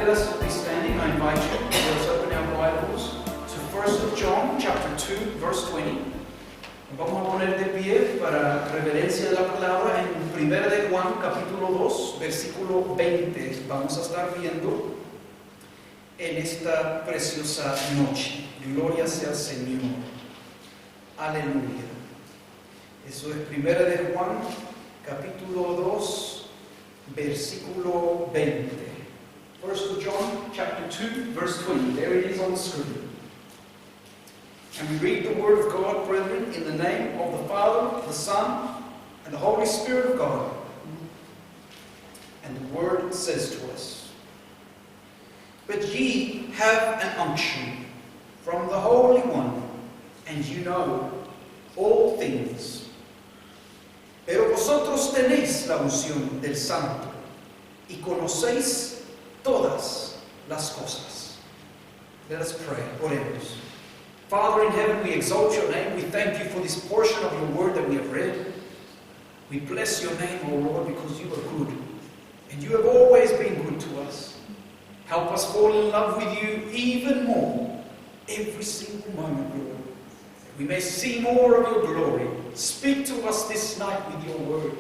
let us be standing. I invite you, let us open our Bibles to 1 John chapter 2, verse 20. Vamos a poner de pie para reverencia de la palabra en 1 de Juan capítulo 2, versículo 20. Vamos a estar viendo en esta preciosa noche. Gloria sea al Señor. Aleluya. Eso es 1 de Juan capítulo 2, versículo 20. 1 John chapter 2, verse 20. There it is on the screen. And we read the word of God, brethren, in the name of the Father, the Son, and the Holy Spirit of God. And the word says to us, But ye have an unction from the Holy One, and you know all things. Pero vosotros tenéis la unción del Santo, y conocéis todas las cosas. Let us pray. Oremos. Father in heaven, we exalt your name. We thank you for this portion of your word that we have read. We bless your name, O Lord, because you are good. And you have always been good to us. Help us fall in love with you even more every single moment, Lord. That we may see more of your glory. Speak to us this night with your word.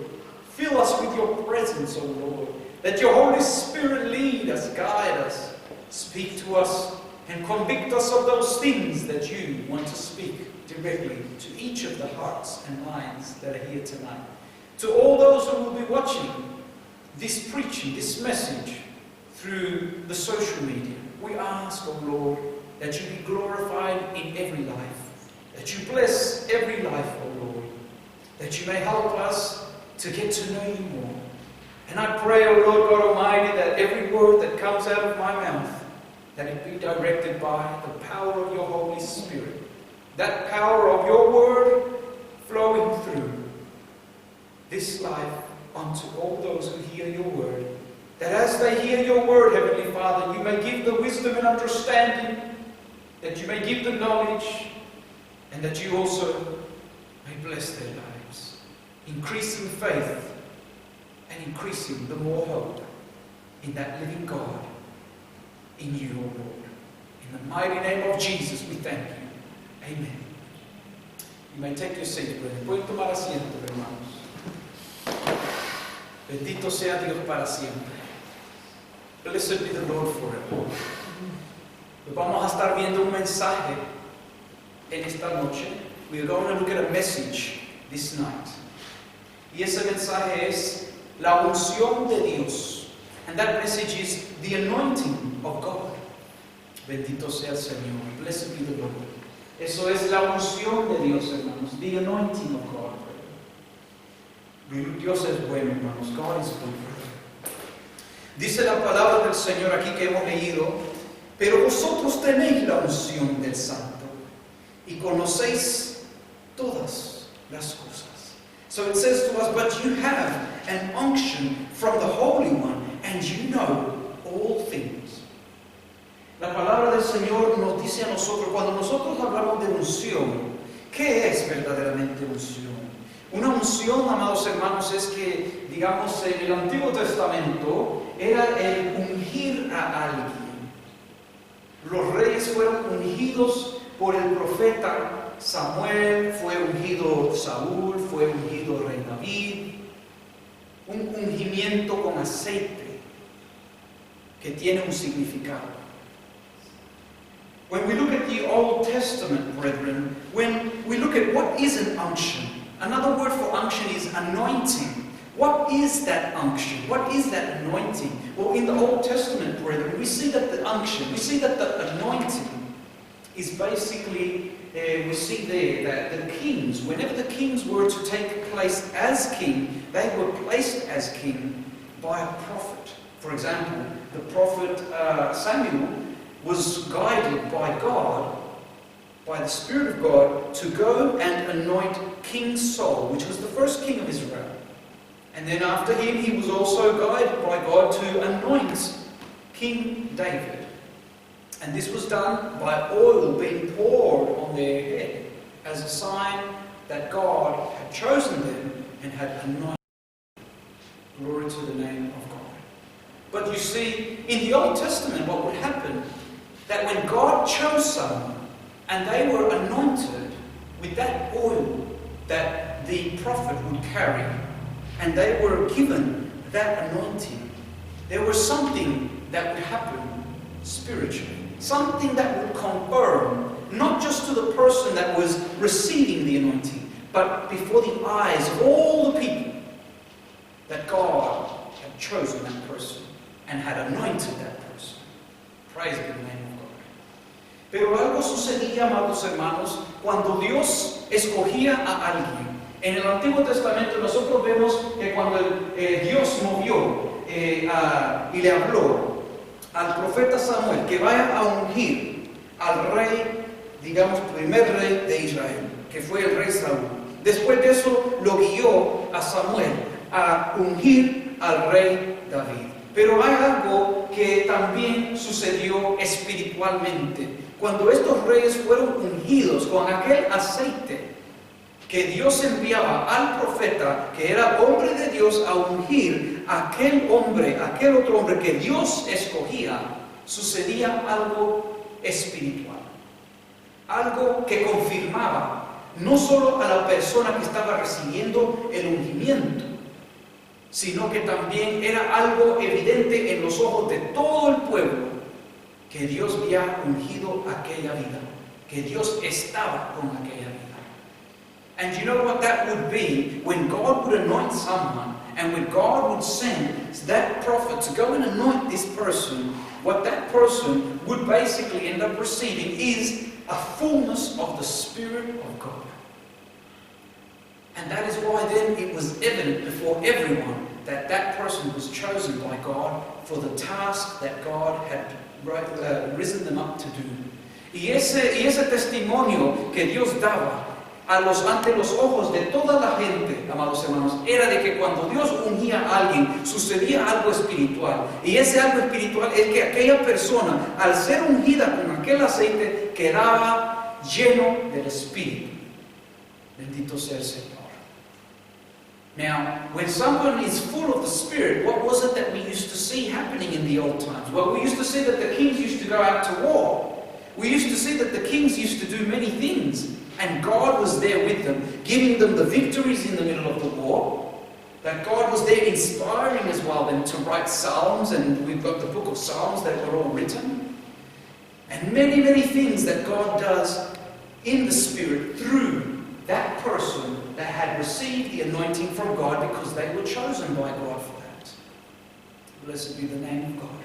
Fill us with your presence, O Lord. Let your Holy Spirit lead us, guide us. Speak to us and convict us of those things that you want to speak directly to each of the hearts and minds that are here tonight. To all those who will be watching this preaching, this message through the social media, we ask, O Lord, that you be glorified in every life, that you bless every life, O Lord, that you may help us to get to know you more. And I pray, O Lord God Almighty, that every word that comes out of my mouth, that it be directed by the power of your Holy Spirit. That power of your word flowing through this life unto all those who hear your word. That as they hear your word, Heavenly Father, you may give the wisdom and understanding, that you may give the knowledge, and that you also may bless their lives, increasing faith and increasing the more hope in that living God, in you, O Lord. In the mighty name of Jesus, we thank you. Amen. You may take your seat, brethren. Pueden tomar asiento, hermanos. Bendito sea Dios para siempre. Blessed be the Lord forever. Vamos a estar viendo un mensaje en esta noche. We are going to look at a message this night. Y ese mensaje es la unción de Dios. And that message is the anointing of God. Bendito sea el Señor. Blessed be the Lord. Eso es la unción de Dios, hermanos. The anointing of God. Dios es bueno, hermanos. God is good. Dice la palabra del Señor aquí que hemos leído, pero vosotros tenéis la unción del Santo y conocéis todas las cosas. So it says to us, but you have an unction from the Holy One, and you know all things. La palabra del Señor nos dice a nosotros, cuando nosotros hablamos de unción, ¿qué es verdaderamente unción? Una unción, amados hermanos, es que, digamos, en el Antiguo Testamento era el ungir a alguien. Los reyes fueron ungidos por el profeta Samuel, fue ungido Saúl, fue ungido rey David. Un ungimiento con aceite que tiene un significado. When we look at the Old Testament, brethren, when we look at what is an unction, another word for unction is anointing. What is that unction? What is that anointing? Well, in the Old Testament, brethren, we see that the unction, we see that the anointing is basically, we see there that the kings, whenever the kings were to take place as king, they were placed as king by a prophet. For example, the prophet Samuel was guided by God, by the Spirit of God, to go and anoint King Saul, which was the first king of Israel. And then after him, he was also guided by God to anoint King David. And this was done by oil being poured on their head as a sign that God had chosen them and had anointed them. Glory to the name of God. But you see, in the Old Testament, what would happen, that when God chose someone, and they were anointed with that oil that the prophet would carry, and they were given that anointing, there was something that would happen spiritually. Something that would confirm, not just to the person that was receiving the anointing, but before the eyes of all the people, that God had chosen that person and had anointed that person. Praise be the name of God. Pero algo sucedía, amados hermanos, cuando Dios escogía a alguien. En el Antiguo Testamento nosotros vemos que cuando Dios movió y le habló al profeta Samuel que vaya a ungir al rey, digamos, primer rey de Israel, que fue el rey Saúl. Después de eso lo guió a Samuel a ungir al rey David. Pero hay algo que también sucedió espiritualmente. Cuando estos reyes fueron ungidos con aquel aceite que Dios enviaba al profeta, que era hombre de Dios, a ungir a aquel hombre, aquel otro hombre que Dios escogía, sucedía algo espiritual. Algo que confirmaba no solo a la persona que estaba recibiendo el ungimiento, sino que también era algo evidente en los ojos de todo el pueblo, que Dios había ungido aquella vida, que Dios estaba con aquella vida. And you know what that would be? When God would anoint someone, and when God would send that prophet to go and anoint this person, what that person would basically end up receiving is a fullness of the Spirit of God. And that is why then it was evident before everyone that that person was chosen by God for the task that God had risen them up to do. Y ese testimonio que Dios daba ante los ojos de toda la gente, amados hermanos, era de que cuando Dios ungía a alguien, sucedía algo espiritual. Y ese algo espiritual es que aquella persona, al ser ungida con aquel aceite, quedaba lleno del Espíritu. Bendito sea el Señor. Now, when someone is full of the Spirit, what was it that we used to see happening in the old times? Well, we used to see that the kings used to go out to war. We used to see that the kings used to do many things. And God was there with them, giving them the victories in the middle of the war. That God was there inspiring as well them to write psalms, and we've got the book of Psalms that were all written. And many, many things that God does in the Spirit through that person that had received the anointing from God, because they were chosen by God for that. Blessed be the name of God.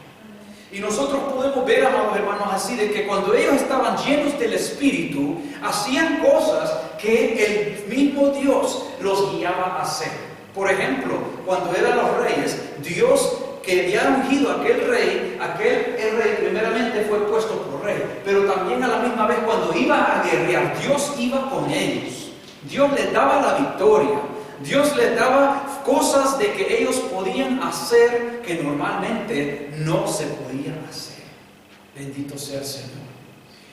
Y nosotros podemos ver, amados hermanos, así de que cuando ellos estaban llenos del Espíritu, hacían cosas que el mismo Dios los guiaba a hacer. Por ejemplo, cuando eran los reyes, Dios que había ungido a aquel rey primeramente fue puesto por rey, pero también a la misma vez cuando iba a guerrear, Dios iba con ellos. Dios les daba la victoria. Dios les daba cosas de que ellos podían hacer que normalmente no se podían hacer. Bendito sea el Señor.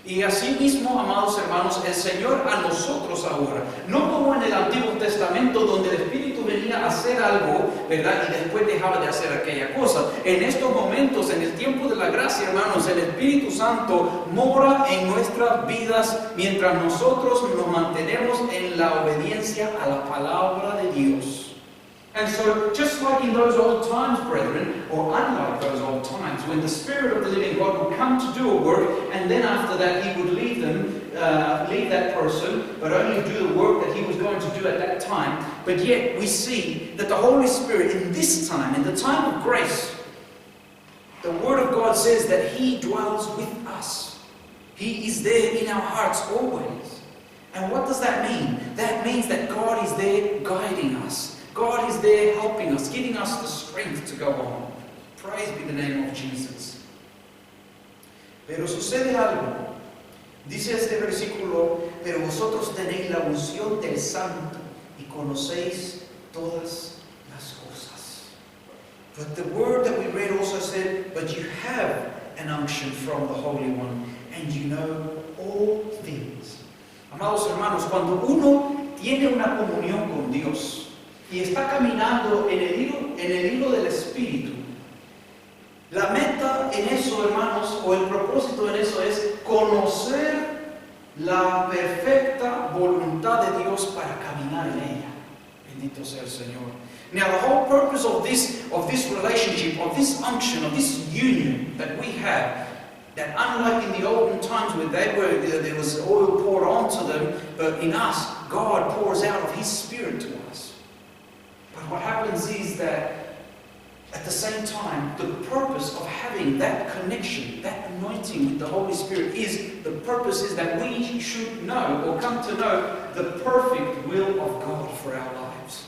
Y así mismo, amados hermanos, el Señor a nosotros ahora, no como en el Antiguo Testamento donde el Espíritu venía a hacer algo, ¿verdad? Y después dejaba de hacer aquella cosa. En estos momentos, en el tiempo de la gracia, hermanos, el Espíritu Santo mora en nuestras vidas mientras nosotros nos mantenemos en la obediencia a la palabra de Dios. And so, just like in those old times, brethren, or unlike those old times, when the Spirit of the living God would come to do a work, and then after that He would leave that person, but only do the work that He was going to do at that time. But yet we see that the Holy Spirit in this time, in the time of grace, the Word of God says that He dwells with us. He is there in our hearts always. And what does that mean? That means that God is there guiding us. God is there helping us, giving us the strength to go on. Praise be the name of Jesus. Pero sucede algo. Dice este versículo, pero vosotros tenéis la unción del Santo y conocéis todas las cosas. But the word that we read also said, but you have an unction from the Holy One, and you know all things. Amados hermanos, cuando uno tiene una comunión con Dios, y está caminando en el hilo del Espíritu, la perfecta voluntad de Dios para caminar en ella. Bendito sea el Señor. Now the whole purpose of this relationship, of this unction, of this union that we have, that unlike in the olden times where there was oil poured onto them, but in us, God pours out of His Spirit to us. But what happens is that at the same time, the purpose of having that connection, that anointing with the Holy Spirit the purpose is that we should know or come to know the perfect will of God for our lives.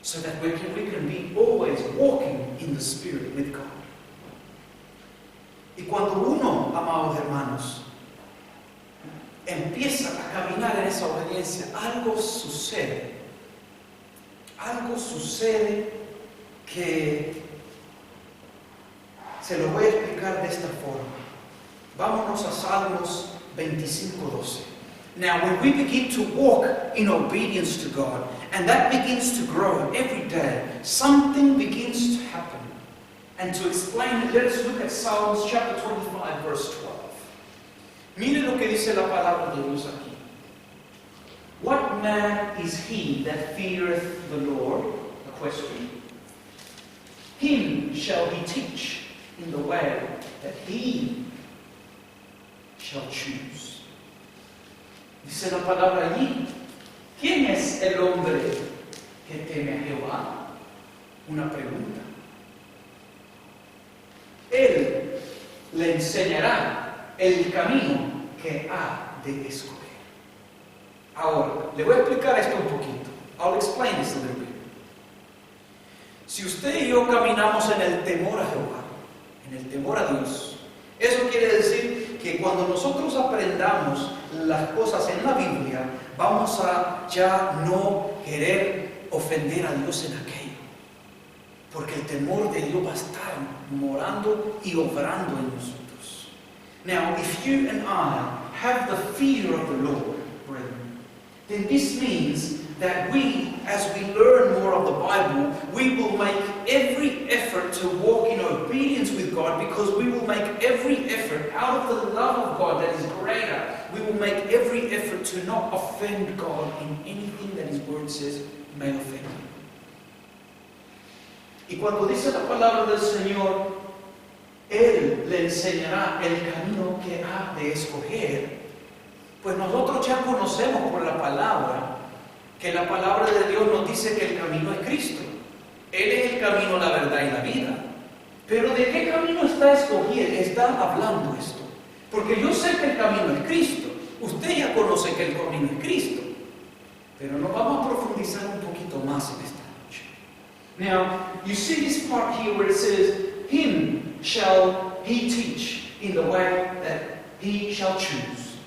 So that we can be always walking in the Spirit with God. Y cuando uno, amados hermanos, empieza a caminar en esa obediencia, algo sucede. Algo sucede que se lo voy a explicar de esta forma. Vámonos a Salmos 25:12. Now, when we begin to walk in obedience to God, and that begins to grow every day, something begins to happen. And to explain it, let us look at Psalms chapter 25, verse 12. Mire lo que dice la palabra de Dios aquí. What man is he that feareth the Lord? A question. Him shall he teach in the way that he shall choose. Dice la palabra allí. ¿Quién es el hombre que teme a Jehová? Una pregunta. Él le enseñará el camino que ha de escoger. Ahora, le voy a explicar esto un poquito. I'll explain this a little bit. Si usted y yo caminamos en el temor a Jehová, en el temor a Dios, eso quiere decir que cuando nosotros aprendamos las cosas en la Biblia, vamos a ya no querer ofender a Dios en aquello. Porque el temor de Dios va a estar morando y obrando en nosotros. Now, if you and I have the fear of the Lord, brethren, then this means that we, as we learn more of the Bible, we will make every effort to walk in obedience with God, because we will make every effort out of the love of God that is greater. We will make every effort to not offend God in anything that His Word says may offend Him. Y cuando dice la palabra del Señor, Él le enseñará el camino que ha de escoger, pues nosotros ya conocemos por la palabra que la palabra de Dios nos dice que el camino es Cristo. Él es el camino, la verdad y la vida. Pero ¿de qué camino está hablando esto? Porque yo sé que el camino es Cristo. Usted ya conoce que el camino es Cristo. Pero nos vamos a profundizar un poquito más en esta noche. Now, you see this part here where it says, Him shall He teach in the way that He shall choose.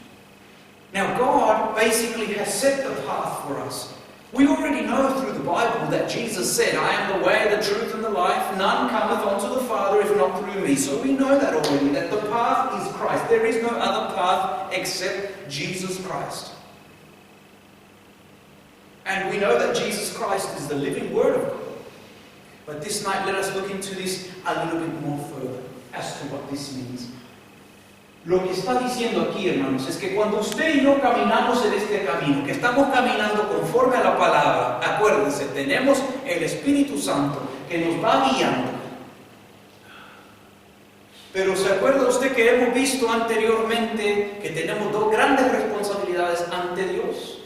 Now, God basically has set the path for us. We already know through the Bible that Jesus said, I am the way, the truth, and the life. None cometh unto the Father if not through me. So we know that already, that the path is Christ. There is no other path except Jesus Christ. And we know that Jesus Christ is the living Word of God. But this night, let us look into this a little bit more further as to what this means. Lo que está diciendo aquí, hermanos, es que cuando usted y yo caminamos en este camino, que estamos caminando conforme a la palabra, acuérdense, tenemos el Espíritu Santo que nos va guiando. Pero ¿se acuerda usted que hemos visto anteriormente que tenemos dos grandes responsabilidades ante Dios?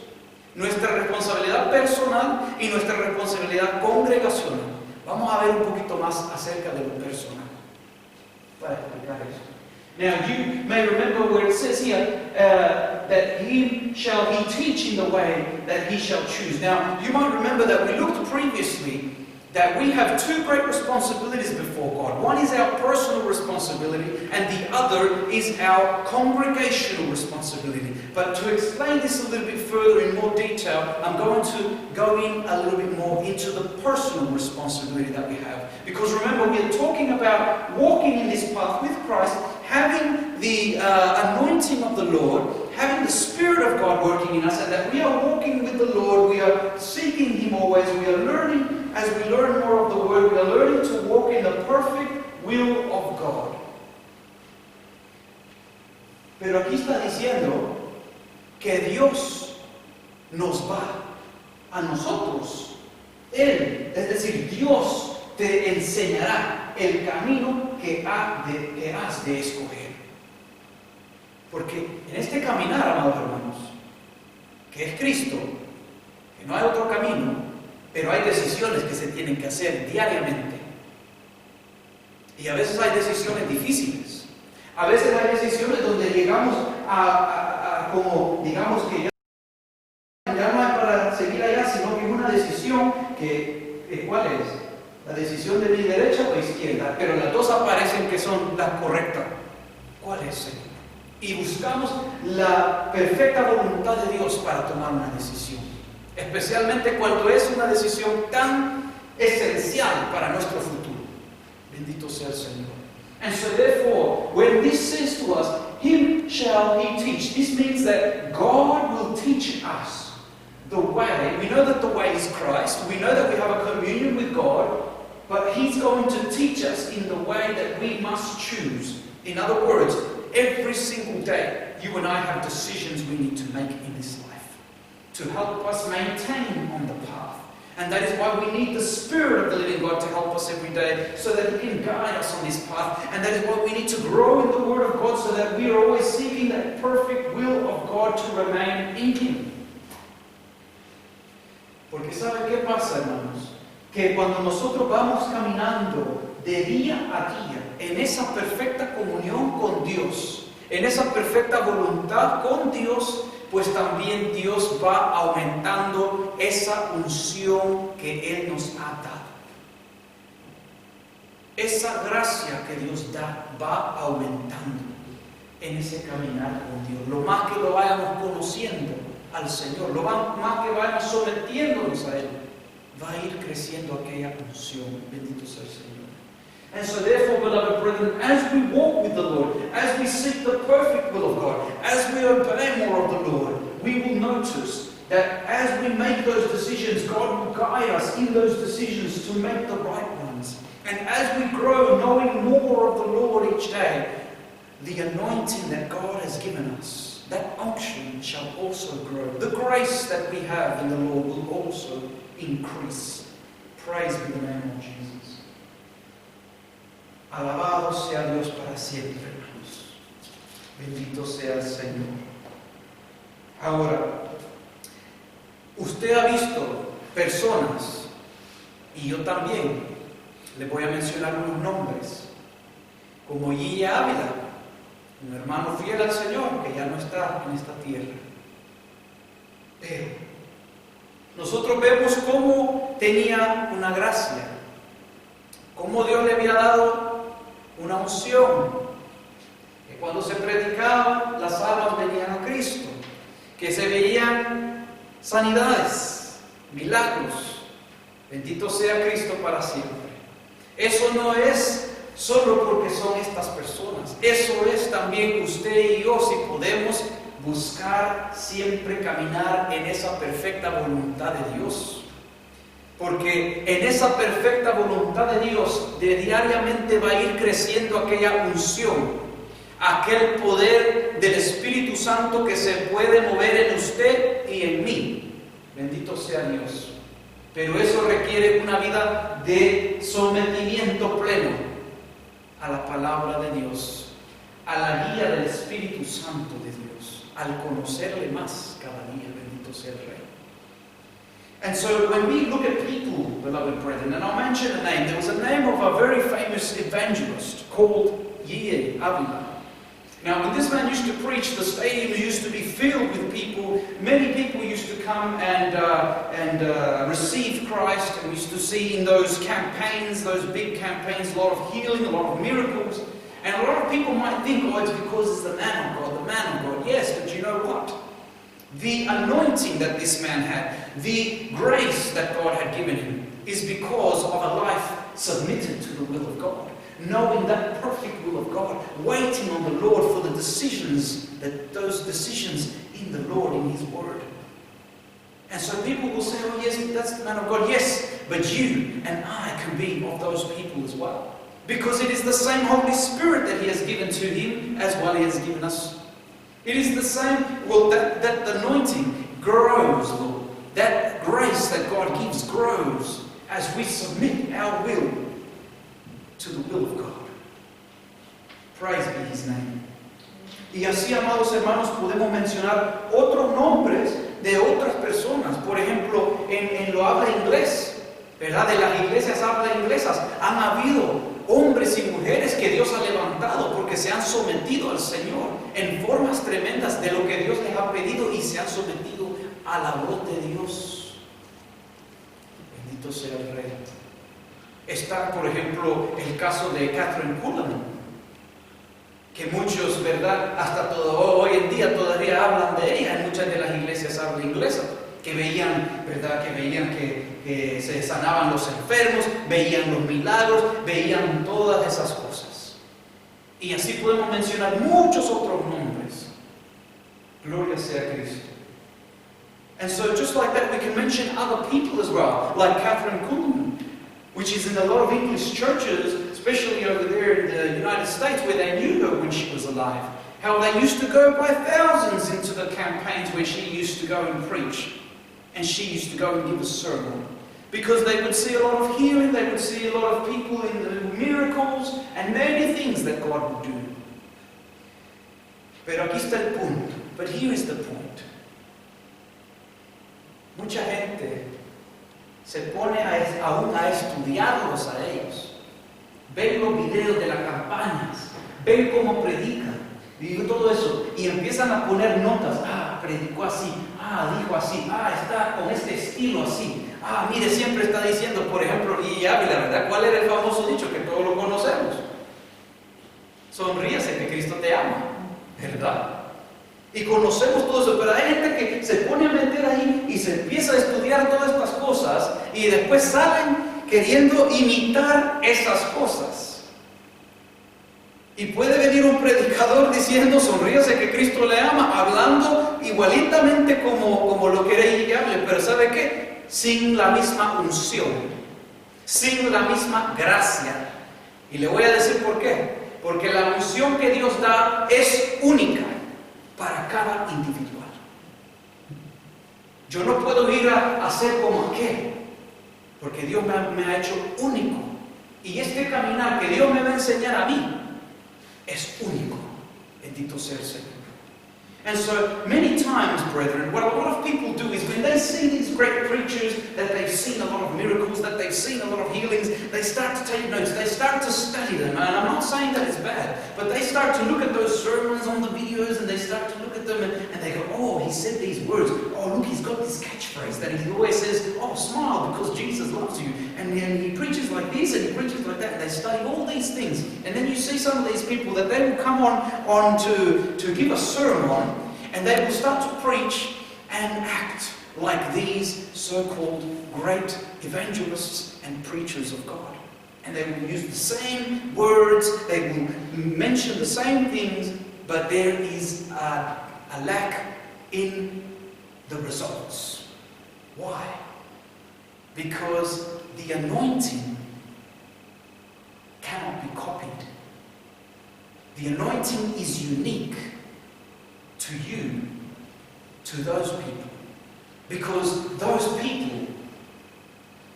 Nuestra responsabilidad personal y nuestra responsabilidad congregacional. Vamos a ver un poquito más acerca de lo personal para explicar esto. Now, you may remember where it says here that Him shall He teach in the way that He shall choose. Now, you might remember that we looked previously that we have two great responsibilities before God. One is our personal responsibility, and the other is our congregational responsibility. But to explain this a little bit further in more detail, I'm going to go in a little bit more into the personal responsibility that we have. Because remember, we're talking about walking in this path with Christ, having the anointing of the Lord, having the Spirit of God working in us, and that we are walking with the Lord, we are seeking Him always, we are learning, as we learn more of the Word, we are learning to walk in the perfect will of God. Pero aquí está diciendo que Dios nos va a nosotros. Él, es decir, Dios te enseñará el camino que has de escoger. Porque en este caminar, amados hermanos, que es Cristo, que no hay otro camino, pero hay decisiones que se tienen que hacer diariamente. Y a veces hay decisiones difíciles. A veces hay decisiones donde llegamos a como, digamos que ya no es para seguir allá, sino que es una decisión que, ¿cuál es? La decisión de mi derecha o izquierda, pero las dos aparecen que son las correctas. ¿Cuál es, Señor? Y buscamos la perfecta voluntad de Dios para tomar una decisión. Especialmente cuando es una decisión tan esencial para nuestro futuro. Bendito sea el Señor. And so therefore, when this says to us, Him shall He teach, this means that God will teach us the way. We know that the way is Christ. We know that we have a communion with God, but He's going to teach us in the way that we must choose. In other words, every single day, you and I have decisions we need to make in this life to help us maintain on the path. And that is why we need the Spirit of the living God to help us every day, so that He can guide us on this path. And that is why we need to grow in the Word of God, so that we are always seeking that perfect will of God to remain in Him. Porque ¿sabe qué pasa, hermanos? Que cuando nosotros vamos caminando de día a día en esa perfecta comunión con Dios, en esa perfecta voluntad con Dios, pues también Dios va aumentando esa unción que Él nos ha dado. Esa gracia que Dios da va aumentando en ese caminar con Dios. Lo más que lo vayamos conociendo al Señor, lo más que vayamos sometiéndonos a Él, va a ir creciendo aquella unción. Bendito sea el Señor. And so therefore, beloved brethren, as we walk with the Lord, as we seek the perfect will of God, as we obey more of the Lord, we will notice that as we make those decisions, God will guide us in those decisions to make the right ones. And as we grow knowing more of the Lord each day, the anointing that God has given us, that unction shall also grow. The grace that we have in the Lord will also increase. Praise be the name of Jesus. Alabado sea Dios para siempre, hermanos. Bendito sea el Señor. Ahora, usted ha visto personas, y yo también, le voy a mencionar unos nombres, como Guilla Ávila, un hermano fiel al Señor que ya no está en esta tierra. Pero nosotros vemos cómo tenía una gracia, cómo Dios le había dado una unción, que cuando se predicaba las almas venían a Cristo, que se veían sanidades, milagros. Bendito sea Cristo para siempre. Eso no es solo porque son estas personas, eso es también usted y yo, si podemos buscar siempre caminar en esa perfecta voluntad de Dios. Porque en esa perfecta voluntad de Dios, diariamente va a ir creciendo aquella unción, aquel poder del Espíritu Santo que se puede mover en usted y en mí. Bendito sea Dios. Pero eso requiere una vida de sometimiento pleno a la palabra de Dios, a la guía del Espíritu Santo de Dios, al conocerle más cada día. Bendito sea el Rey. And so when we look at people, beloved brethren, and I'll mention a name, there was a name of a very famous evangelist called Guilla Ávila. Now, when this man used to preach, the stadium used to be filled with people. Many people used to come and receive Christ, and we used to see in those campaigns, those big campaigns, a lot of healing, a lot of miracles. And a lot of people might think, oh, it's because it's the man of God, the man of God. Yes, but you know what? The anointing that this man had, the grace that God had given him, is because of a life submitted to the will of God, knowing that perfect will of God, waiting on the Lord for the decisions, those decisions in the Lord, in His Word. And so people will say, oh yes, that's the man of God. Yes, but you and I can be of those people as well. Because it is the same Holy Spirit that He has given to him as well He has given us. It is the same, well, that anointing grows, Lord. That grace that God gives grows as we submit our will to the will of God. Praise be His name. Y así, amados hermanos, podemos mencionar otros nombres de otras personas. Por ejemplo, en lo habla inglés, ¿verdad? De las iglesias habla inglesas, han habido hombres y mujeres que Dios ha levantado porque se han sometido al Señor en formas tremendas de lo que Dios les ha pedido y se han sometido a la voz de Dios. Bendito sea el Rey. Está, por ejemplo, el caso de Kathryn Kuhlman, que muchos, ¿verdad? Hasta hoy en día todavía hablan de ella en muchas de las iglesias habla inglesas, que veían, ¿verdad? Que veían que se sanaban los enfermos, veían los milagros, veían todas esas cosas. Y así podemos mencionar muchos otros nombres. Gloria sea a Cristo. And so just like that, we can mention other people as well, like Kathryn Kuhlman, which is in a lot of English churches, especially over there in the United States, where they knew her when she was alive. How they used to go by thousands into the campaigns where she used to go and preach. And she used to go and give a sermon. Because they would see a lot of healing, they would see a lot of people in the miracles, and many things that God would do. Pero aquí está el punto. But here is the point. Mucha gente se pone aún a estudiarlos a ellos. Ven los videos de las campañas, ven cómo predican, y todo eso, y empiezan a poner notas. Predicó así, dijo así, está con este estilo así. Mire, siempre está diciendo, por ejemplo, y Ávila, ¿verdad? ¿Cuál era el famoso dicho que todos lo conocemos? Sonríase que Cristo te ama, ¿verdad? Y conocemos todo eso, pero hay gente que se pone a meter ahí y se empieza a estudiar todas estas cosas y después salen queriendo imitar esas cosas. Y puede venir un predicador diciendo, sonríase que Cristo le ama, hablando igualitamente como lo queréis que hable, pero ¿sabe qué? Sin la misma unción, sin la misma gracia. Y le voy a decir por qué. Porque la unción que Dios da es única para cada individual. Yo no puedo ir a hacer como aquel, porque Dios me ha hecho único. Y este caminar que Dios me va a enseñar a mí es único. Bendito sea el Señor. And so, many times, brethren, what a lot of people do is when they see these great preachers, that they've seen a lot of miracles, that they've seen a lot of healings, they start to take notes, they start to study them. And I'm not saying that it's bad, but they start to look at those sermons on the videos and they start to look at them and they go, oh, he said these words. Oh, look, he's got this catchphrase that he always says, oh, smile because Jesus loves you. And then he preaches like this and he preaches like that. And they study all these things. And then you see some of these people that they will come on to give a sermon, and they will start to preach and act like these so-called great evangelists and preachers of God. And they will use the same words, they will mention the same things, but there is a lack in the results. Why? Because the anointing cannot be copied. The anointing is unique to you, to those people, because those people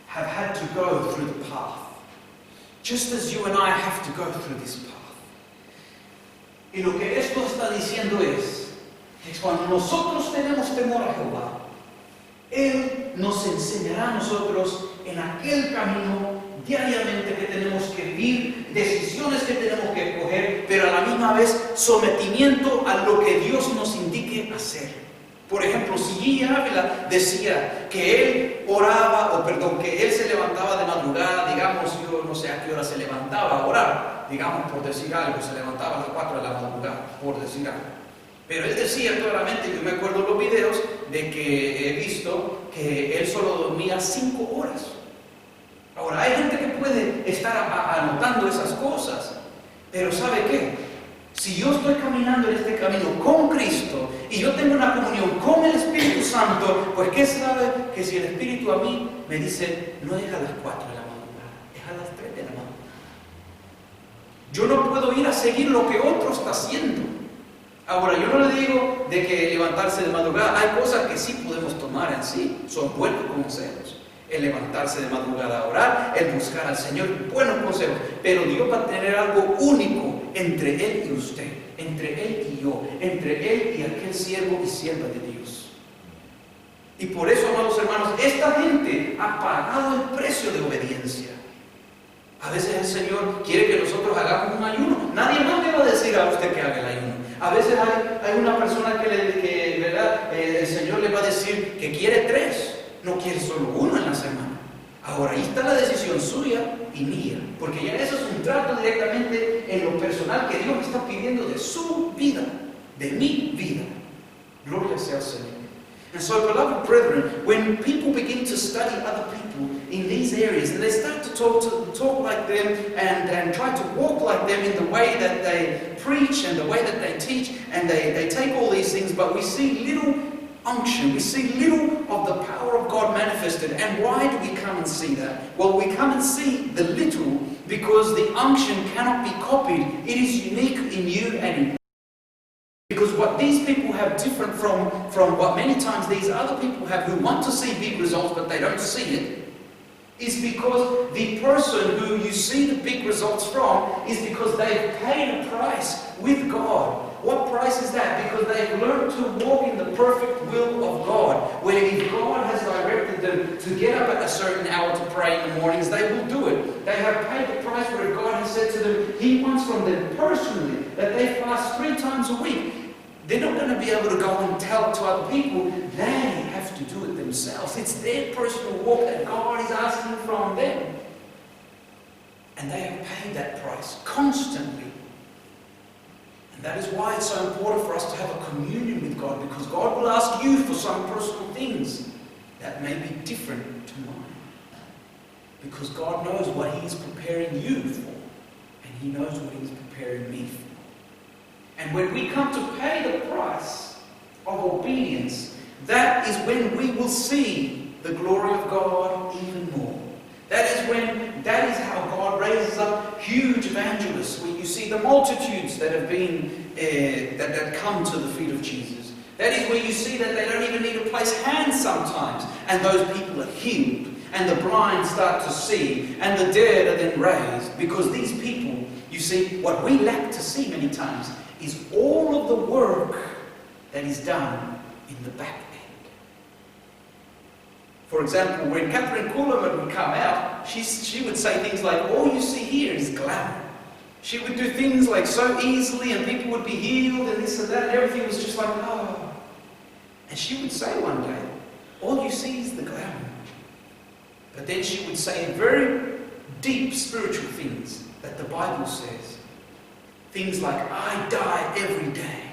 have had to go through the path, just as you and I have to go through this path. Y lo que esto está diciendo es que cuando nosotros tenemos temor a Jehová, Él nos enseñará a nosotros en aquel camino diariamente que tenemos que vivir, decisiones que tenemos que coger, pero a la misma vez sometimiento a lo que Dios nos indique hacer. Por ejemplo, si G. Ávila decía que él oraba, que él se levantaba de madrugada, digamos, yo no sé a qué hora se levantaba a orar, digamos, por decir algo, se levantaba a las 4 de la madrugada, por decir algo. Pero él decía claramente, yo me acuerdo en los videos, de que he visto que él solo dormía 5 horas. Ahora, hay gente que puede estar anotando esas cosas, pero ¿sabe qué? Si yo estoy caminando en este camino con Cristo y yo tengo una comunión con el Espíritu Santo, pues ¿qué sabe? Que si el Espíritu a mí me dice, no es a las 4 de la madrugada, es a las 3 de la madrugada. Yo no puedo ir a seguir lo que otro está haciendo. Ahora, yo no le digo de que levantarse de madrugada, hay cosas que sí podemos tomar en sí, son buenos consejos. El levantarse de madrugada a orar, el buscar al Señor, buenos consejos. Pero Dios va a tener algo único entre Él y usted, entre Él y yo, entre Él y aquel siervo y sierva de Dios. Y por eso, amados hermanos, esta gente ha pagado el precio de obediencia. A veces el Señor quiere que nosotros hagamos un ayuno. Nadie más le va a decir a usted que haga el ayuno. A veces hay una persona que ¿verdad? El Señor le va a decir que quiere 3. No quiere solo 1 en la semana. Ahora, ahí está la decisión suya y mía, porque ya eso es un trato directamente en lo personal que Dios está pidiendo de su vida, de mi vida. Gloria sea al Señor. And so, beloved brethren, when people begin to study other people in these areas, and they start to talk like them and try to walk like them in the way that they preach and the way that they teach, and they take all these things, but we see little unction, we see little of the power of God manifested. And why do we come and see that? Well, we come and see the little because the unction cannot be copied. It is unique in you and in. Because what these people have different from what many times these other people have who want to see big results but they don't see it, is because the person who you see the big results from is because they've paid a price with God. What price is that? Because they've learned to walk in the perfect will of God, where if God has directed them to get up at a certain hour to pray in the mornings, they will do it. They have paid the price where God has said to them, He wants from them personally that they fast 3 times a week. They're not going to be able to go and tell it to other people. They have to do it themselves. It's their personal walk that God is asking from them. And they have paid that price constantly. And that is why it's so important for us to have a communion with God, because God will ask you for some personal things that may be different to mine. Because God knows what He is preparing you for, and He knows what He is preparing me for. And when we come to pay the price of obedience, that is when we will see the glory of God even more. That is how God raises up huge evangelists, where you see the multitudes that have been that come to the feet of Jesus. That is where you see that they don't even need to place hands sometimes, and those people are healed, and the blind start to see, and the dead are then raised, because these people, you see, what we lack to see many times is all of the work that is done in the back end. For example, when Catherine Kuhlman would come out, she would say things like, all you see here is glamour. She would do things like so easily, and people would be healed and this and that, and everything was just like, oh. And she would say one day, all you see is the glamour. But then she would say very deep spiritual things that the Bible says. Things like, I die every day.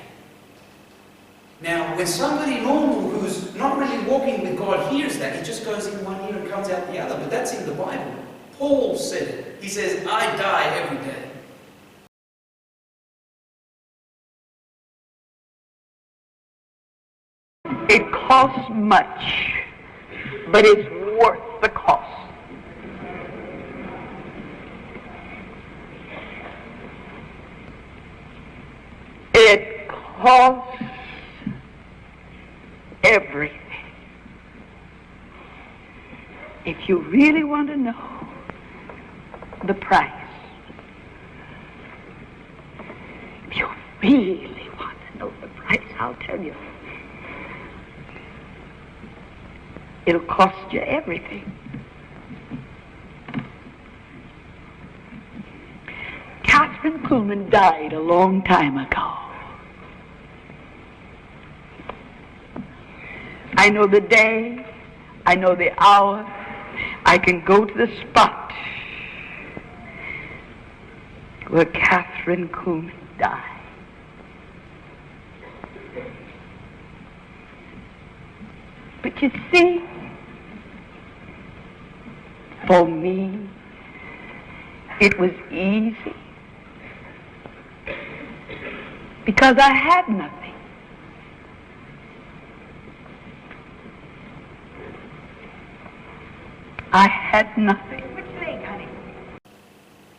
Now, when somebody normal who's not really walking with God hears that, it just goes in one ear and comes out the other. But that's in the Bible. Paul said it. He says, I die every day. It costs much, but it's worth the cost. It costs everything. If you really want to know the price, if you really want to know the price, I'll tell you. It'll cost you everything. Catherine Kuhlman died a long time ago. I know the day, I know the hour, I can go to the spot where Catherine Kuhlman died. But you see, for me, it was easy because I had nothing. I had nothing. Which leg, honey?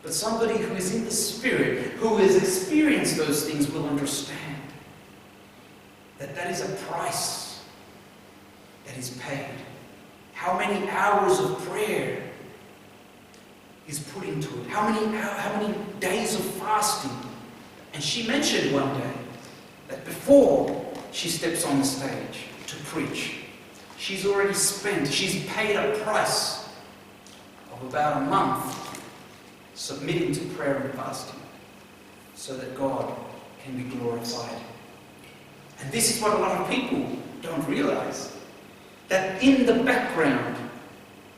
But somebody who is in the Spirit, who has experienced those things, will understand. is a price that is paid. How many hours of prayer is put into it? How many days of fasting? And she mentioned one day that before she steps on the stage to preach, she's already spent, she's paid a price of about a month submitting to prayer and fasting so that God can be glorified. And this is what a lot of people don't realize, that in the background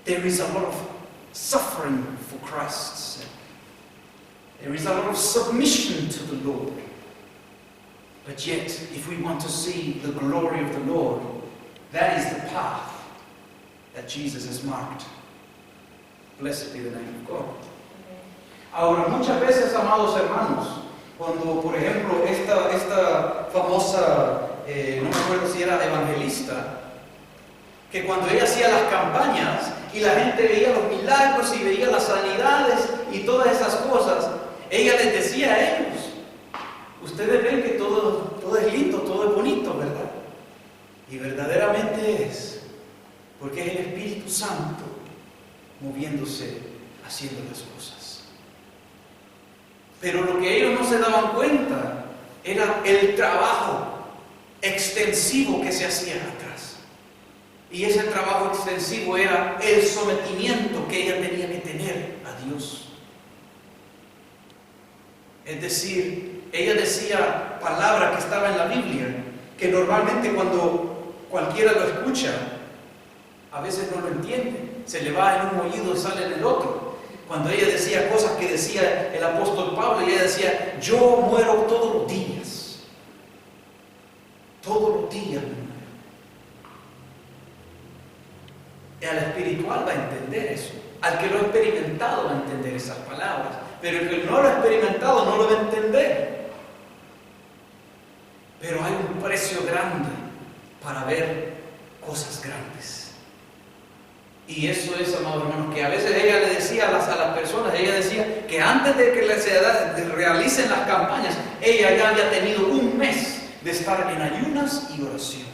there is a lot of suffering for Christ's sake. There is a lot of submission to the Lord. But yet, if we want to see the glory of the Lord, that is the path that Jesus has marked. Blessed be the name of God. Ahora, muchas veces, amados hermanos, cuando, por ejemplo, esta famosa, no me acuerdo si era evangelista, que cuando ella hacía las campañas y la gente veía los milagros y veía las sanidades y todas esas cosas, ella les decía a ellos, ustedes ven que todo es lindo, todo es bonito, ¿verdad? Y verdaderamente es, porque es el Espíritu Santo moviéndose, haciendo las cosas. Pero lo que ellos no se daban cuenta era el trabajo extensivo que se hacía atrás. Y ese trabajo extensivo era el sometimiento que ella tenía que tener a Dios. Es decir, ella decía palabra que estaba en la Biblia, que normalmente cuando cualquiera lo escucha, a veces no lo entiende, se le va en un oído y sale en el otro. Cuando ella decía cosas que decía el apóstol Pablo, ella decía, yo muero todos los días. Todos los días me muero. Al espiritual va a entender eso. Al que lo ha experimentado va a entender esas palabras. Pero el que no lo ha experimentado no lo va a entender. Pero hay un precio grande para ver cosas grandes. Y eso es, amados hermanos, que a veces ella le decía a las personas, ella decía que antes de que se realicen las campañas, ella ya había tenido un mes de estar en ayunas y oración.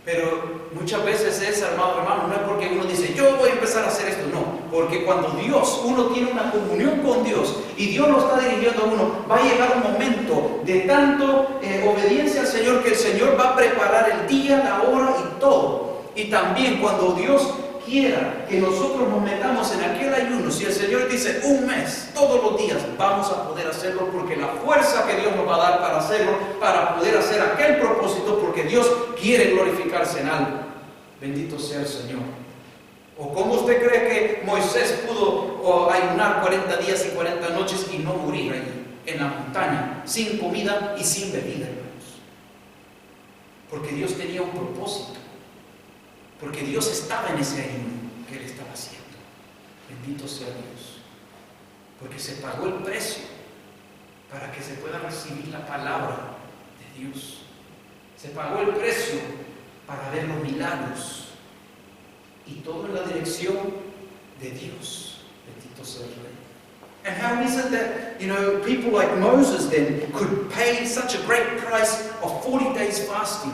Pero muchas veces es, amados hermanos, no es porque uno dice, yo voy a empezar a hacer esto, no. Porque cuando uno tiene una comunión con Dios y Dios lo está dirigiendo a uno, va a llegar un momento de tanto obediencia al Señor que el Señor va a preparar el día, la hora y todo. Y también cuando Dios quiera que nosotros nos metamos en aquel ayuno, si el Señor dice un mes, todos los días, vamos a poder hacerlo porque la fuerza que Dios nos va a dar para hacerlo, para poder hacer aquel propósito, porque Dios quiere glorificarse en algo. Bendito sea el Señor. ¿O cómo usted cree que Moisés pudo ayunar 40 días y 40 noches y no morir allí, en la montaña, sin comida y sin bebida, hermanos? Porque Dios tenía un propósito. Porque Dios estaba en ese ayuno que Él estaba haciendo. Bendito sea Dios. Porque se pagó el precio para que se pueda recibir la palabra de Dios. Se pagó el precio para ver los milagros. Y todo en la dirección de Dios. Bendito sea el Rey. And how is it that, people like Moses then could pay such a great price of 40 days fasting,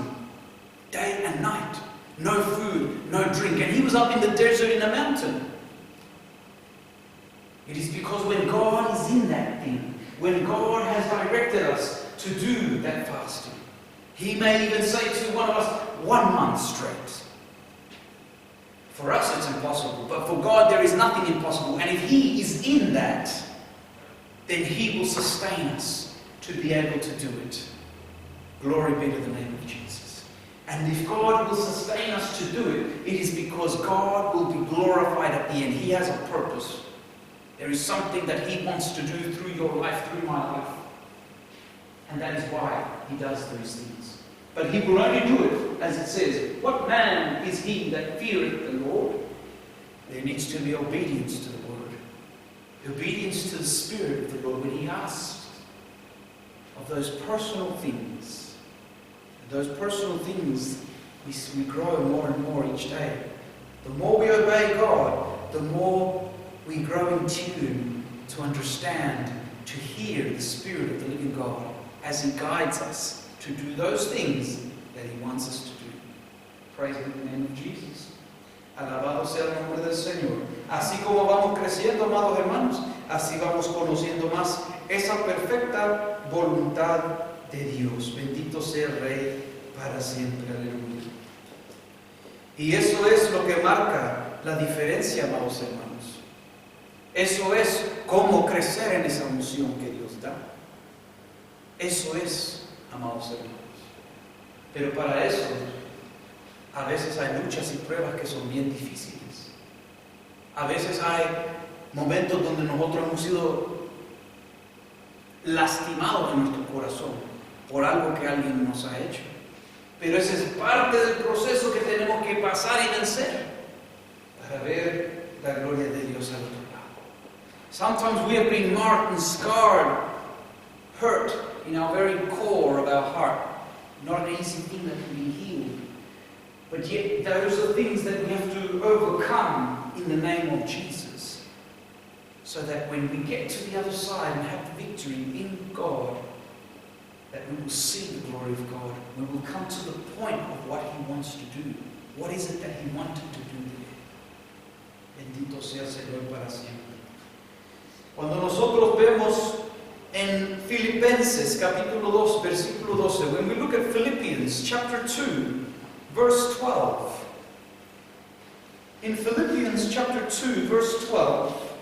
day and night? No food, no drink. And he was up in the desert in a mountain. It is because when God is in that thing, when God has directed us to do that fasting, He may even say to one of us, 1 month straight. For us it's impossible, but for God there is nothing impossible. And if He is in that, then He will sustain us to be able to do it. Glory be to the name of Jesus. And if God will sustain us to do it, it is because God will be glorified at the end. He has a purpose. There is something that He wants to do through your life, through my life. And that is why He does those things. But He will only do it, as it says, what man is he that feareth the Lord? There needs to be obedience to the Word. Obedience to the Spirit of the Lord when He asks of those personal things. Those personal things, we grow more and more each day. The more we obey God, the more we grow in tune to understand, to hear the Spirit of the living God as He guides us to do those things that He wants us to do. Praise the name of Jesus. Alabado sea el nombre del Señor. Así como vamos creciendo, amados hermanos, así vamos conociendo más esa perfecta voluntad de Dios. Bendito sea el Rey para siempre. Aleluya. Y eso es lo que marca la diferencia, amados hermanos. Eso es cómo crecer en esa unción que Dios da. Eso es, amados hermanos. Pero para eso, a veces hay luchas y pruebas que son bien difíciles. A veces hay momentos donde nosotros hemos sido lastimados en nuestro corazón por algo que alguien nos ha hecho. Pero ese es parte del proceso que tenemos que pasar y vencer para ver la gloria de Dios al otro lado. Sometimes we have been marked and scarred, hurt in our very core of our heart. Not an easy thing that can be healed. But yet those are things that we have to overcome in the name of Jesus. So that when we get to the other side and have the victory in God, that we will see the glory of God. We will come to the point of what He wants to do. What is it that He wanted to do there? Bendito sea el Señor para siempre. Cuando nosotros vemos en Filipenses capítulo 2, versículo 12, when we look at Philippians chapter 2, verse 12. In Philippians chapter 2, verse 12,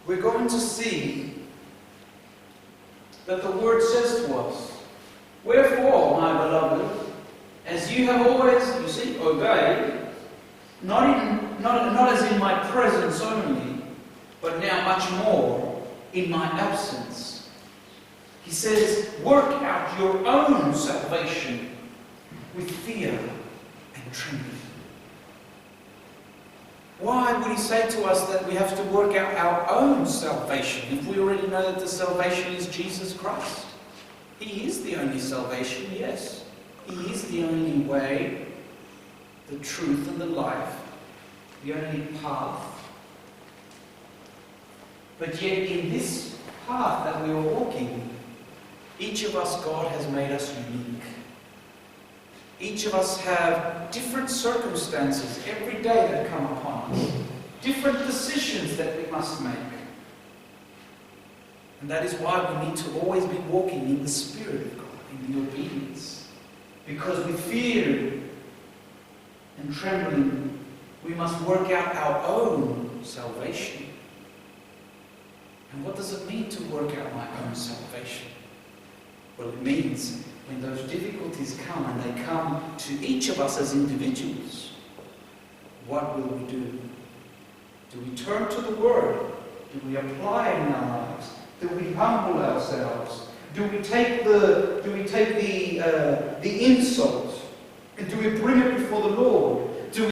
we're going to see that the Word says to us, "Wherefore, my beloved, as you have always, you see, obeyed, not as in my presence only, but now much more in my absence." He says, work out your own salvation with fear and trembling. Why would He say to us that we have to work out our own salvation if we already know that the salvation is Jesus Christ? He is the only salvation, yes. He is the only way, the truth and the life, the only path. But yet in this path that we are walking, each of us, God has made us unique. Each of us have different circumstances every day that come upon us. Different decisions that we must make. And that is why we need to always be walking in the Spirit of God, in the obedience. Because with fear and trembling, we must work out our own salvation. And what does it mean to work out my own salvation? Well, it means when those difficulties come, and they come to each of us as individuals, what will we do? Do we turn to the Word? Do we apply it in our lives? Do we humble ourselves? Do we take the insult and do we bring it before the Lord? Do we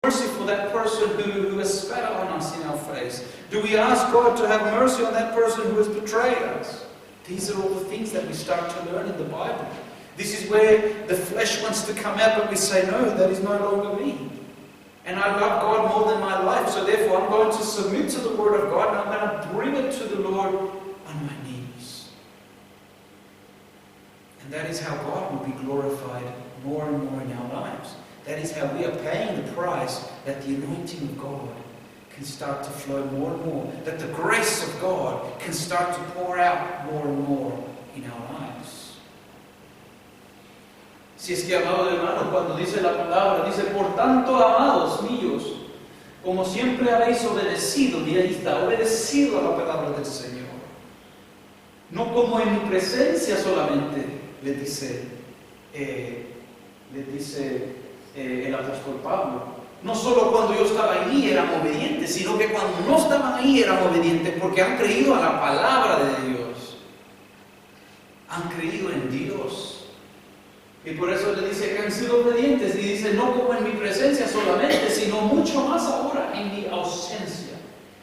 have mercy for that person who has spat on us in our face? Do we ask God to have mercy on that person who has betrayed us? These are all the things that we start to learn in the Bible. This is where the flesh wants to come out, but we say, no, that is no longer me. And I love God more than my life, so therefore I'm going to submit to the Word of God, and I'm going to bring it to the Lord on my knees. And that is how God will be glorified more and more in our lives. That is how we are paying the price that the anointing of God can start to flow more and more, that the grace of God can start to pour out more and more in our lives. Si es que, amados hermanos, cuando dice la palabra, dice, por tanto, amados míos, como siempre habéis obedecido, mira ahí está, obedecido a la palabra del Señor. No como en mi presencia solamente, le dice el apóstol Pablo. No solo cuando yo estaba allí eran obedientes, sino que cuando no estaban ahí eran obedientes porque han creído a la palabra de Dios. Han creído en Dios. Y por eso le dice que han sido obedientes. Y dice, no como en mi presencia solamente, sino mucho más ahora en mi ausencia.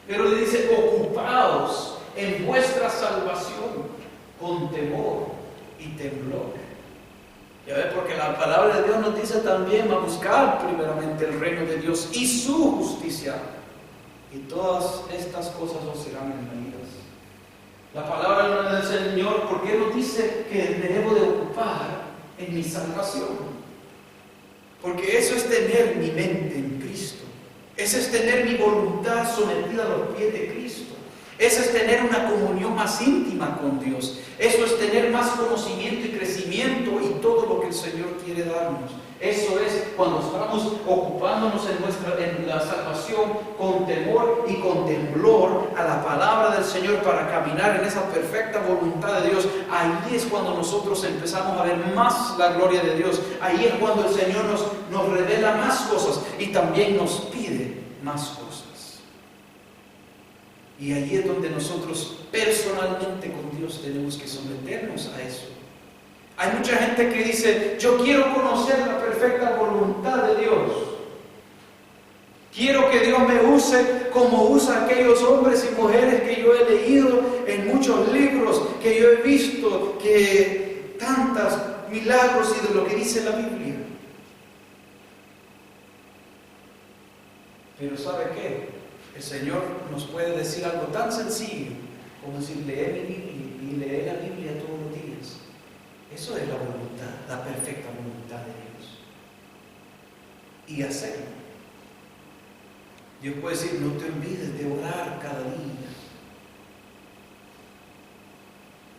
Pero le dice, ocupados en vuestra salvación con temor y temblor. Ya ves, porque la palabra de Dios nos dice también a buscar primeramente el reino de Dios y su justicia. Y todas estas cosas os serán añadidas. La palabra del Señor, ¿por qué nos dice que me debo de ocupar en mi salvación? Porque eso es tener mi mente en Cristo. Eso es tener mi voluntad sometida a los pies de Cristo. Eso es tener una comunión más íntima con Dios. Eso es tener más conocimiento y crecimiento y todo lo que el Señor quiere darnos. Eso es cuando estamos ocupándonos en la salvación con temor y con temblor a la palabra del Señor para caminar en esa perfecta voluntad de Dios. Ahí es cuando nosotros empezamos a ver más la gloria de Dios. Ahí es cuando el Señor nos revela más cosas y también nos pide más cosas. Y ahí es donde nosotros personalmente con Dios tenemos que someternos a eso. Hay mucha gente que dice, yo quiero conocer la perfecta voluntad de Dios. Quiero que Dios me use como usa aquellos hombres y mujeres que yo he leído en muchos libros, que yo he visto, que tantos milagros y de lo que dice la Biblia. Pero ¿sabe qué? El Señor nos puede decir algo tan sencillo como decir, lee mi Biblia y lee la Biblia todos los días. Eso es la voluntad, la perfecta voluntad de Dios. Y hacerlo. Dios puede decir, no te olvides de orar cada día.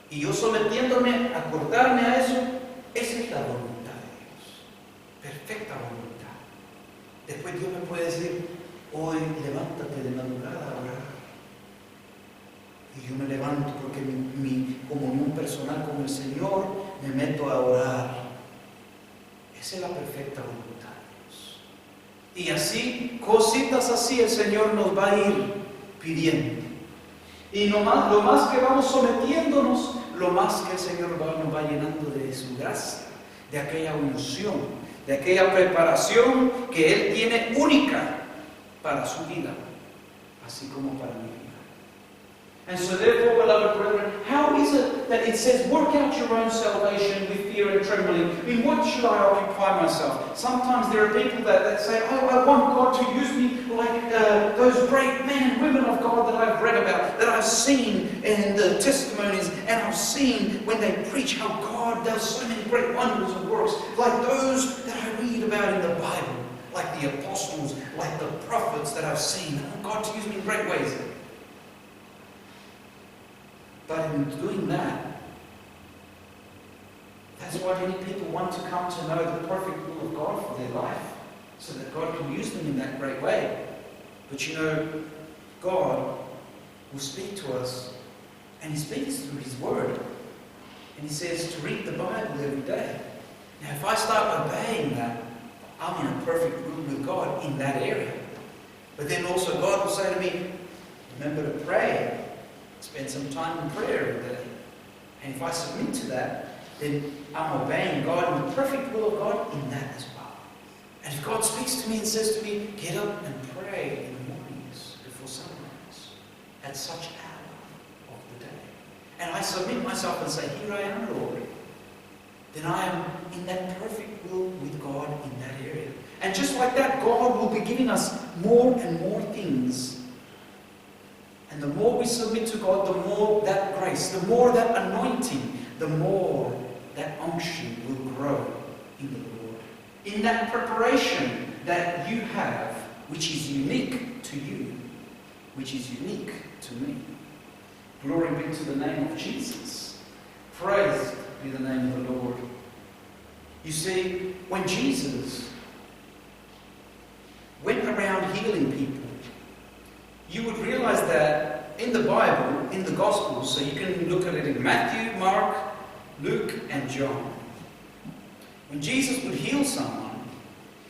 Y yo sometiéndome, acordarme a eso, esa es la voluntad de Dios. Perfecta voluntad. Después Dios me puede decir, hoy levántate de madrugada a orar. Y yo me levanto porque mi comunión personal con el Señor me meto a orar. Esa es la perfecta voluntad de Dios. Y así, cositas así, el Señor nos va a ir pidiendo. Y lo más que vamos sometiéndonos, lo más que el Señor nos va llenando de su gracia, de aquella unción, de aquella preparación que Él tiene única para su vida, así como para mi vida. And so therefore, beloved brethren, how is it that it says, work out your own salvation with fear and trembling? In what should I occupy myself? Sometimes there are people that say, oh, I want God to use me like those great men and women of God that I've read about, that I've seen in the testimonies, and I've seen when they preach how God does so many great wonders and works, like those that I read about in the Bible, like the apostles, like the prophets that I've seen. I want God to use me in great ways. But in doing that, that's why many people want to come to know the perfect will of God for their life, so that God can use them in that great way. But you know, God will speak to us, and He speaks through His Word. And He says to read the Bible every day. Now, if I start obeying that, I'm in a perfect will with God in that area. But then also God will say to me, remember to pray. Spend some time in prayer every day. And if I submit to that, then I'm obeying God in the perfect will of God in that as well. And if God speaks to me and says to me, get up and pray in the mornings before sunrise, at such hour of the day, and I submit myself and say, here I am, Lord, then I am in that perfect will with God in that area. And just like that, God will be giving us more and more things. And the more we submit to God, the more that grace, the more that anointing, the more that unction will grow in the Lord. In that preparation that you have, which is unique to you, which is unique to me. Glory be to the name of Jesus. Praise be the name of the Lord. You see, when Jesus went around healing people, you would realize that in the Bible, in the Gospels, so you can look at it in Matthew, Mark, Luke, and John. When Jesus would heal someone,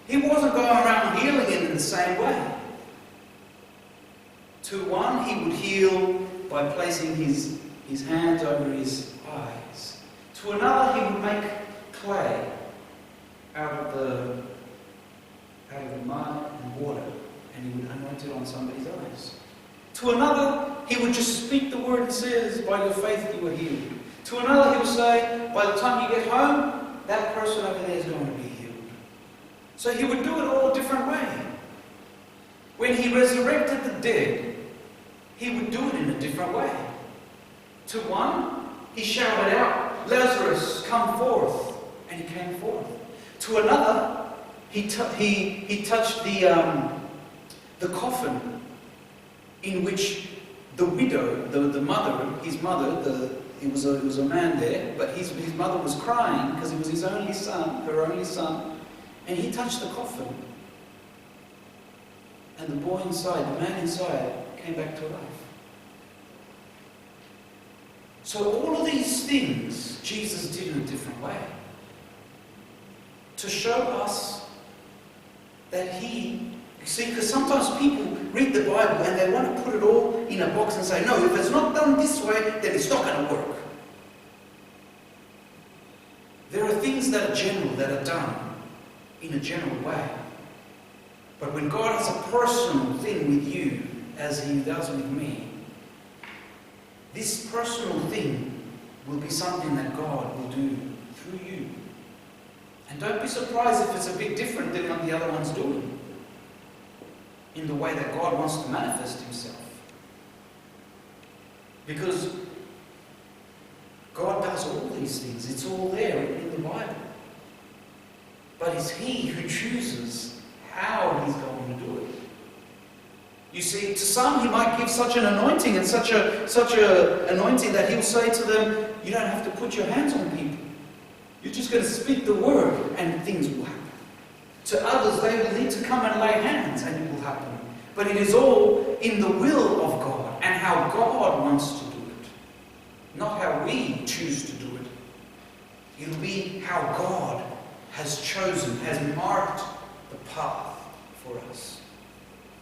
He wasn't going around healing it in the same way. To one, He would heal by placing his hands over his eyes. To another, He would make clay out of the mud and water, and He would anoint it on somebody's eyes. To another, He would just speak the word and says, by your faith you were healed. To another, He would say, by the time you get home, that person over there is going to be healed. So He would do it all a different way. When He resurrected the dead, He would do it in a different way. To one, he shouted out, "Lazarus, come forth." And he came forth. To another, he touched the coffin in which the widow, the mother, his mother, it was a man there, but his mother was crying because it was his only son, her only son, and he touched the coffin. And the boy inside, the man inside, came back to life. So all of these things Jesus did in a different way, to show us that he, you see, because sometimes people read the Bible and they want to put it all in a box and say, no, if it's not done this way, then it's not going to work. There are things that are general, that are done in a general way. But when God has a personal thing with you, as he does with me, this personal thing will be something that God will do through you. And don't be surprised if it's a bit different than what the other one's doing, in the way that God wants to manifest himself. Because God does all these things. It's all there in the Bible. But it's he who chooses how he's going to do it. You see, to some he might give such an anointing and such a anointing that he'll say to them, you don't have to put your hands on people. You're just going to speak the word and things will happen. To others, they will need to come and lay hands and it will happen. But it is all in the will of God and how God wants to do it. Not how we choose to do it. It'll be how God has chosen, has marked the path for us.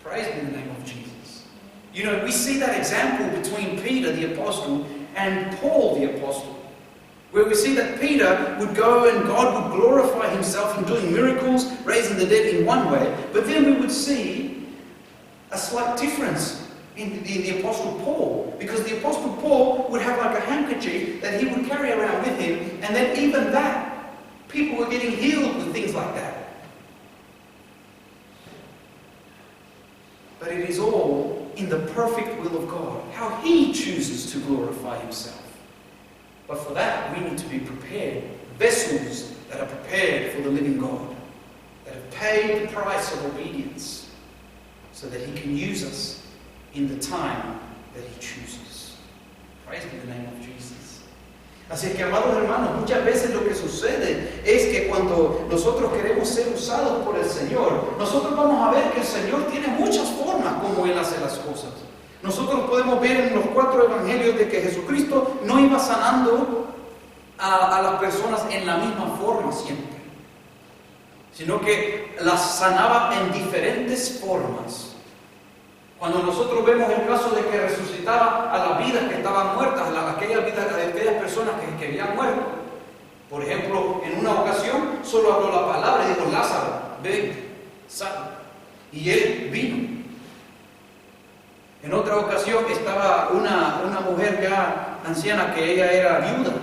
Praise be in the name of Jesus. You know, we see that example between Peter the apostle and Paul the apostle, where we see that Peter would go and God would glorify himself in doing miracles, raising the dead in one way, but then we would see a slight difference in the apostle Paul, because the apostle Paul would have like a handkerchief that he would carry around with him, and then even that, people were getting healed with things like that. But it is all in the perfect will of God, how he chooses to glorify himself. But for that, we need to be prepared, vessels that are prepared for the living God, that have paid the price of obedience, so that he can use us in the time that he chooses. Praise be the name of Jesus. Así que, amados hermanos, muchas veces lo que sucede es que cuando nosotros queremos ser usados por el Señor, nosotros vamos a ver que el Señor tiene muchas formas como Él hace las cosas. Nosotros podemos ver en los 4 evangelios de que Jesucristo no iba sanando a las personas en la misma forma siempre, sino que las sanaba en diferentes formas. Cuando nosotros vemos el caso de que resucitaba a las vidas que estaban muertas, a aquellas personas que habían muerto. Por ejemplo, en una ocasión solo habló la palabra y dijo, Lázaro, ven, sal. Y él vino. En otra ocasión estaba una mujer ya anciana, que ella era viuda,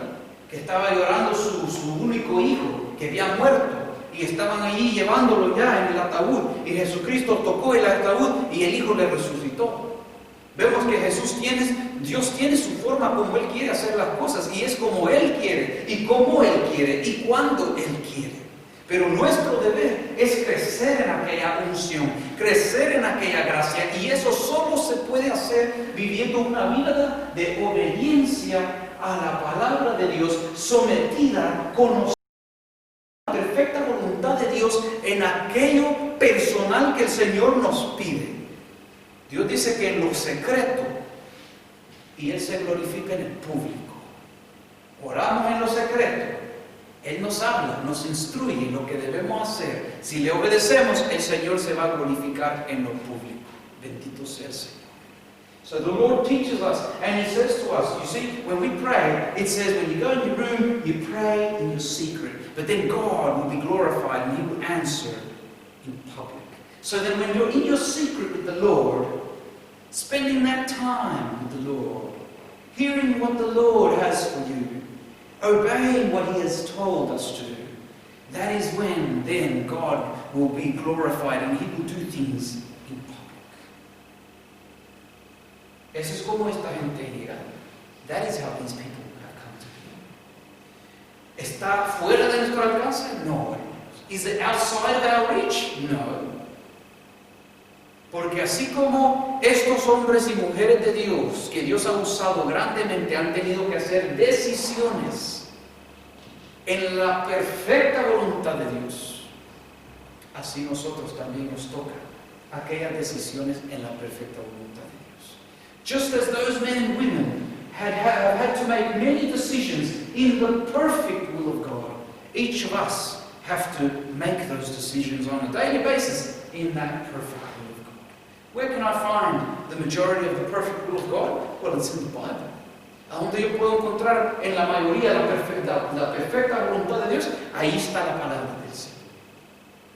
que estaba llorando su único hijo que había muerto. Y estaban allí llevándolo ya en el ataúd. Y Jesucristo tocó el ataúd y el hijo le resucitó. Vemos que Dios tiene su forma como Él quiere hacer las cosas. Y es como Él quiere, y como Él quiere, y cuando Él quiere. Pero nuestro deber es crecer en aquella unción, crecer en aquella gracia. Y eso solo se puede hacer viviendo una vida de obediencia a la palabra de Dios, sometida, conocida perfecta voluntad de Dios en aquello personal que el Señor nos pide. Dios dice que en lo secreto, y Él se glorifica en el público. Oramos en lo secreto, Él nos habla, nos instruye lo que debemos hacer. Si le obedecemos, el Señor se va a glorificar en lo público. Bendito sea el Señor. So the Lord teaches us, and He says to us, you see, when we pray, it says when you go in your room, you pray in your secret. But then God will be glorified and He will answer in public. So then when you're in your secret with the Lord, spending that time with the Lord, hearing what the Lord has for you, obeying what He has told us to do, that is when then God will be glorified and He will do things in public. Eso es como esta gente llega. That is how these people have come to be. ¿Está fuera de nuestro alcance? No. Is it outside of our reach? No. Porque así como estos hombres y mujeres de Dios, que Dios ha usado grandemente, han tenido que hacer decisiones en la perfecta voluntad de Dios, así nosotros también nos toca aquellas decisiones en la perfecta voluntad de Dios. Just as those men and women have had to make many decisions in the perfect will of God, each of us have to make those decisions on a daily basis in that perfect will of God. Where can I find the majority of the perfect will of God? Well, it's in the Bible. ¿A dónde yo puedo encontrar en la mayoría la perfecta voluntad de Dios? Ahí está la palabra del Señor.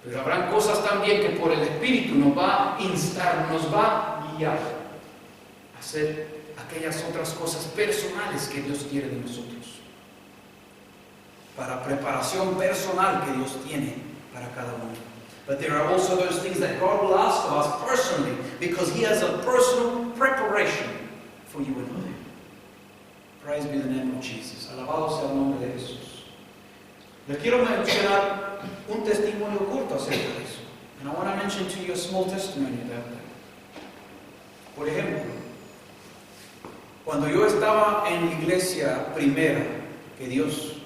Pero habrán cosas también que por el Espíritu nos va a instar, nos va a guiar a hacer aquellas otras cosas personales que Dios quiere de nosotros. Para preparación personal que Dios tiene para cada uno. But there are also those things that God will ask of us personally, because He has a personal preparation for you and I. Praise be the name of Jesus. Alabado sea el nombre de Jesús. Les quiero mencionar un testimonio corto acerca de eso. And I want to mention to you a small testimony about that. Por ejemplo, cuando yo estaba en la iglesia primera, que Dios,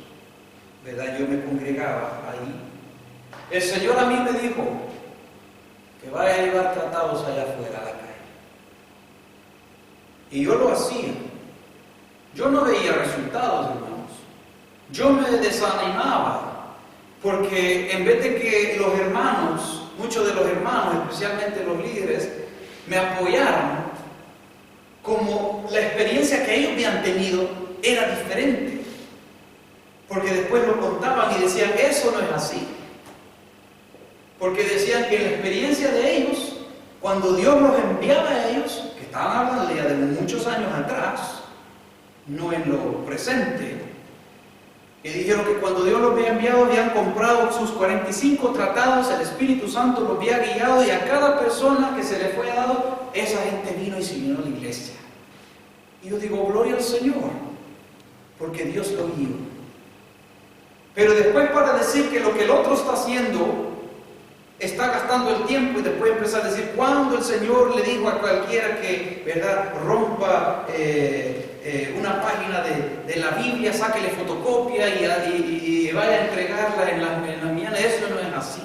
¿verdad? Yo me congregaba ahí. El Señor a mí me dijo que vaya a llevar tratados allá afuera a la calle. Y yo lo hacía. Yo no veía resultados, hermanos. Yo me desanimaba, porque en vez de que los hermanos, muchos de los hermanos, especialmente los líderes, me apoyaran, como la experiencia que ellos habían tenido era diferente. Porque después lo contaban y decían, eso no es así. Porque decían que la experiencia de ellos, cuando Dios los enviaba a ellos, que estaban hablando ya de muchos años atrás, no en lo presente, y dijeron que cuando Dios los había enviado, habían comprado sus 45 tratados, el Espíritu Santo los había guiado, y a cada persona que se le fue dado, esa gente vino y se unió a la iglesia. Y yo digo, gloria al Señor, porque Dios lo guió. Pero después, para decir que lo que el otro está haciendo está gastando el tiempo, y después empezar a decir, cuando el Señor le dijo a cualquiera que, ¿verdad?, rompa una página de la Biblia, sáquele fotocopia y vaya a entregarla en la mañana. Eso no es así.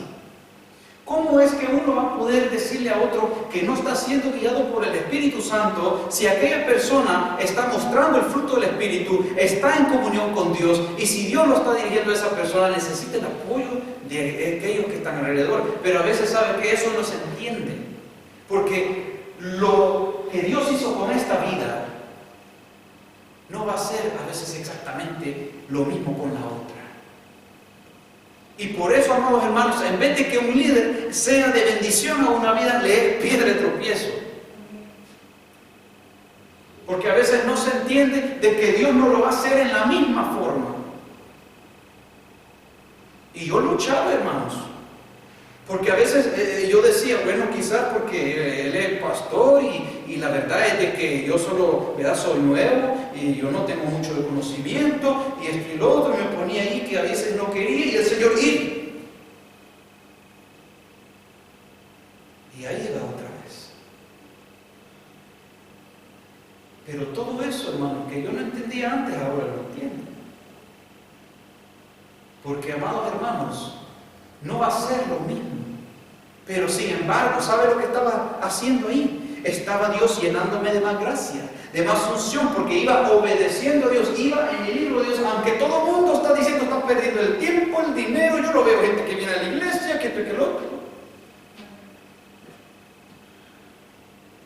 ¿Cómo es que uno va a poder decirle a otro que no está siendo guiado por el Espíritu Santo si aquella persona está mostrando el fruto del Espíritu, está en comunión con Dios, y si Dios lo está dirigiendo a esa persona, necesita el apoyo de aquellos que están alrededor? Pero a veces saben que eso no se entiende, porque lo que Dios hizo con esta vida no va a ser a veces exactamente lo mismo con la otra. Y por eso, amados hermanos, en vez de que un líder sea de bendición a una vida, le es piedra de tropiezo. Porque a veces no se entiende de que Dios no lo va a hacer en la misma forma. Y yo luchaba, hermanos. Porque a veces yo decía, bueno, quizás porque él es el pastor y la verdad es de que yo solo, ¿verdad?, soy nuevo y yo no tengo mucho de conocimiento y esto y lo otro, y me ponía ahí que a veces no quería, y el Señor iba. Y ahí iba otra vez. Pero todo eso, hermano, que yo no entendía antes, ahora lo entiendo. Porque, amados hermanos, no va a ser lo mismo. Pero sin embargo, ¿sabe lo que estaba haciendo ahí? Estaba Dios llenándome de más gracia, de más unción, porque iba obedeciendo a Dios, iba en el libro de Dios, aunque todo el mundo está diciendo, está perdiendo el tiempo, el dinero. Yo lo veo gente que viene a la iglesia, que esto y que lo otro.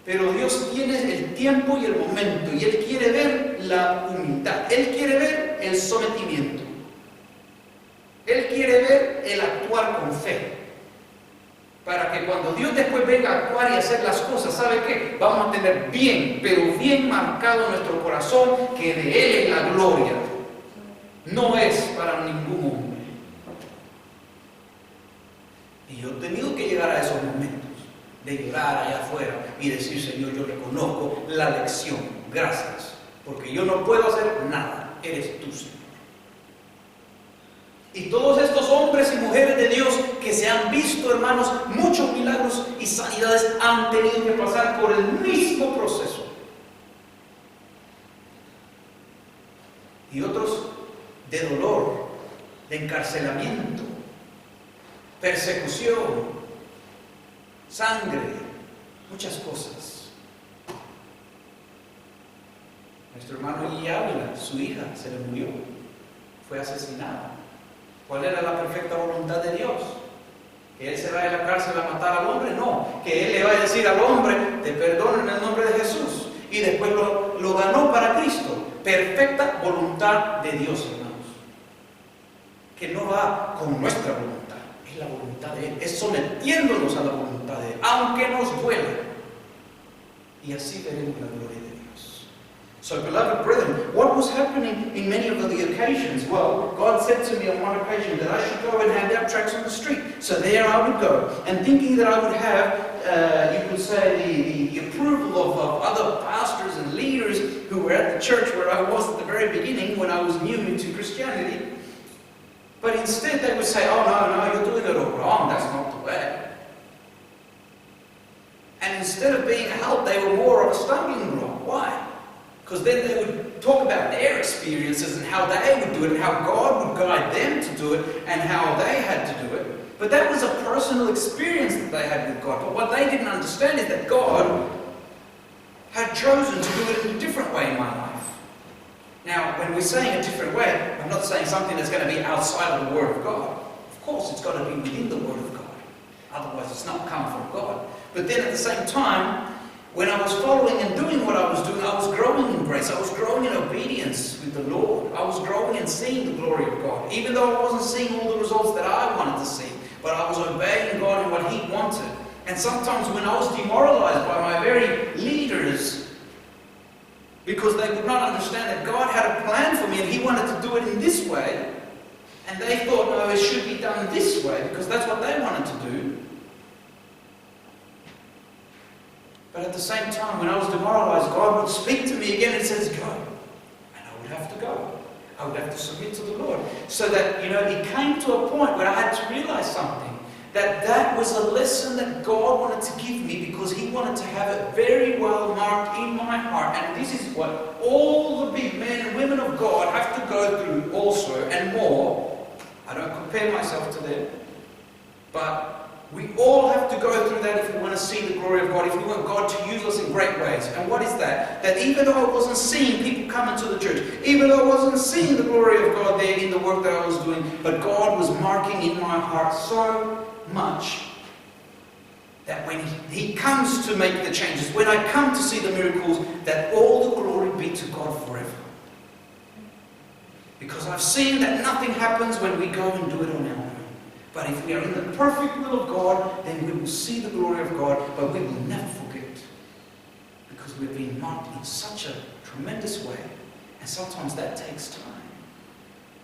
Pero Dios tiene el tiempo y el momento, y Él quiere ver la humildad, Él quiere ver el sometimiento, Él quiere ver el actuar con fe, para que cuando Dios después venga a actuar y hacer las cosas, ¿sabe qué? Vamos a tener bien, pero bien marcado en nuestro corazón que de Él es la gloria, no es para ningún hombre. Y yo he tenido que llegar a esos momentos de llorar allá afuera y decir, Señor, yo reconozco la lección, gracias, porque yo no puedo hacer nada, eres tú, Señor. Y todos estos hombres y mujeres de Dios que se han visto, hermanos, muchos milagros y sanidades, han tenido que pasar por el mismo proceso. Y otros de dolor, de encarcelamiento, persecución, sangre, muchas cosas. Nuestro hermano Guillermo Ávila, su hija, se le murió, fue asesinada. ¿Cuál era la perfecta voluntad de Dios? ¿Que él se vaya a la cárcel a matar al hombre? No, que él le va a decir al hombre, te perdono en el nombre de Jesús. Y después lo ganó para Cristo. Perfecta voluntad de Dios, hermanos. Que no va con nuestra voluntad, es la voluntad de Él. Es sometiéndonos a la voluntad de Él, aunque nos duela. Y así veremos la gloria de Dios. So, beloved brethren, what was happening in many of the occasions? Well, God said to me on one occasion that I should go and hand out tracts on the street. So there I would go, and thinking that I would have, you could say, the approval of other pastors and leaders who were at the church where I was at the very beginning when I was new into Christianity. But instead they would say, oh no, you're doing it all wrong, that's not the way. And instead of being a help, they were more of a stumbling block. Why? Because then they would talk about their experiences and how they would do it and how God would guide them to do it and how they had to do it. But that was a personal experience that they had with God. But what they didn't understand is that God had chosen to do it in a different way in my life. Now, when we're saying a different way, I'm not saying something that's going to be outside of the Word of God. Of course, it's got to be within the Word of God. Otherwise, it's not come from God. But then at the same time, when I was following and doing what I was doing, I was growing in grace. I was growing in obedience with the Lord. I was growing and seeing the glory of God. Even though I wasn't seeing all the results that I wanted to see. But I was obeying God in what He wanted. And sometimes when I was demoralized by my very leaders, because they could not understand that God had a plan for me and He wanted to do it in this way, and they thought, no, it should be done this way, because that's what they wanted to do. But at the same time, when I was demoralized, God would speak to me again and says, go. And I would have to go. I would have to submit to the Lord. So that, it came to a point where I had to realize something. That was a lesson that God wanted to give me, because He wanted to have it very well marked in my heart. And this is what all the big men and women of God have to go through also, and more. I don't compare myself to them. But we all have to go through that if we want to see the glory of God, if we want God to use us in great ways. And what is that? That even though I wasn't seeing people come into the church, even though I wasn't seeing the glory of God there in the work that I was doing, but God was marking in my heart so much that when He comes to make the changes, when I come to see the miracles, that all the glory be to God forever. Because I've seen that nothing happens when we go and do it on our own. But if we are in the perfect will of God, then we will see the glory of God, but we will never forget. Because we've been marked in such a tremendous way. And sometimes that takes time.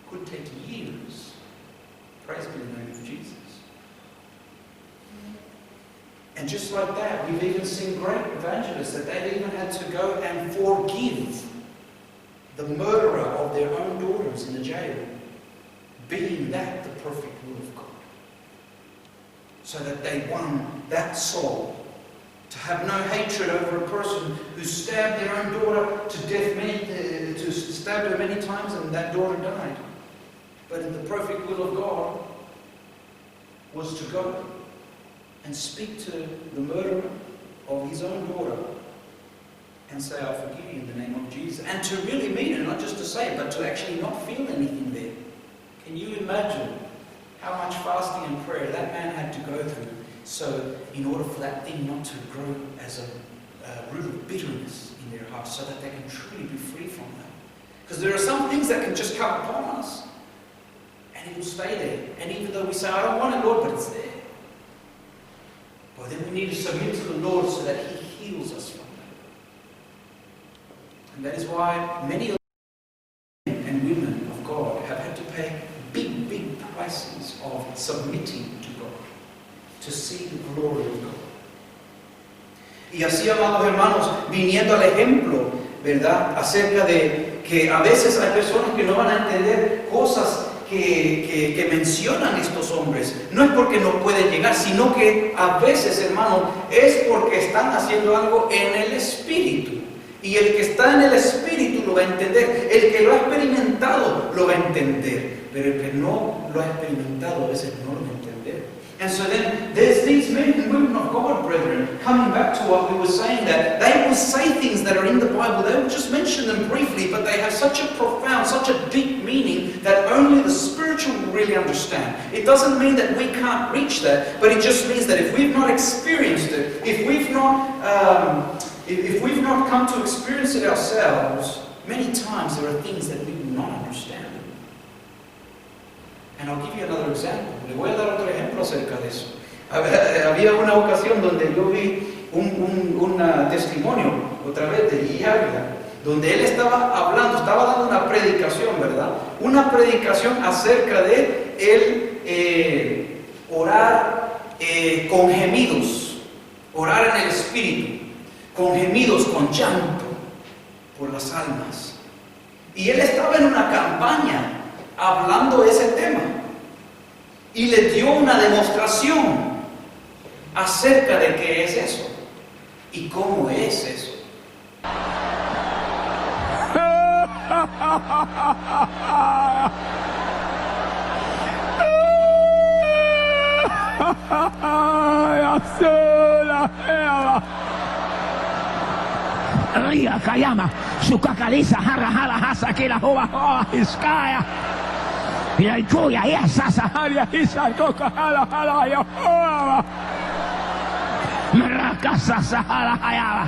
It could take years. Praise be the name of Jesus. And just like that, we've even seen great evangelists that they even had to go and forgive the murderer of their own daughters in the jail, being that the perfect will of God. So that they won that soul. To have no hatred over a person who stabbed their own daughter to death, to stabbed her many times, and that daughter died. But in the perfect will of God was to go and speak to the murderer of his own daughter and say, I forgive you in the name of Jesus. And to really mean it, not just to say it, but to actually not feel anything there. Can you imagine how much fasting and prayer that man had to go through, so in order for that thing not to grow as a root of bitterness in their hearts, so that they can truly be free from that? Because there are some things that can just come upon us, and it will stay there. And even though we say, I don't want it, Lord, but it's there. Well, then we need to submit to the Lord so that He heals us from that. And that is why many men and women of God have had to pay big, big prices of submitting to God, to see the glory of God. Y así, amados hermanos, viniendo al ejemplo ¿verdad? Acerca de que a veces hay personas que no van a entender cosas que mencionan estos hombres. No es porque no pueden llegar, sino que a veces, hermano, es porque están haciendo algo en el Espíritu. Y el que está en el Espíritu lo va a entender. El que lo ha experimentado lo va a entender. Pero el que no lo ha experimentado a veces no lo va a entender. And so then there's these men and women of God, brethren, coming back to what we were saying, that they will say things that are in the Bible. They will just mention them briefly, but they have such a profound, such a deep meaning that only the spiritual will really understand. It doesn't mean that we can't reach that, but it just means that if we've not experienced it, if we've not come to experience it ourselves, many times there are things that we do not understand. And I'll give you another example. Le voy a dar otro ejemplo acerca de eso. Había una ocasión donde yo vi un testimonio, otra vez de Lee Ávila, donde él estaba hablando, estaba dando una predicación, ¿verdad? Una predicación acerca de él orar con gemidos, orar en el Espíritu, con gemidos, con llanto por las almas. Y él estaba en una campaña hablando de ese tema y le dio una demostración acerca de qué es eso y cómo es eso. Ria Kayama, Sukakalisa, Harahala, Hasakila, Hoa, Iskaya, Yaikuya, Yasasa, Haria, Isa, Koka, Hala, Hala, Yahoa, Marakasa, Sahala, Hayala,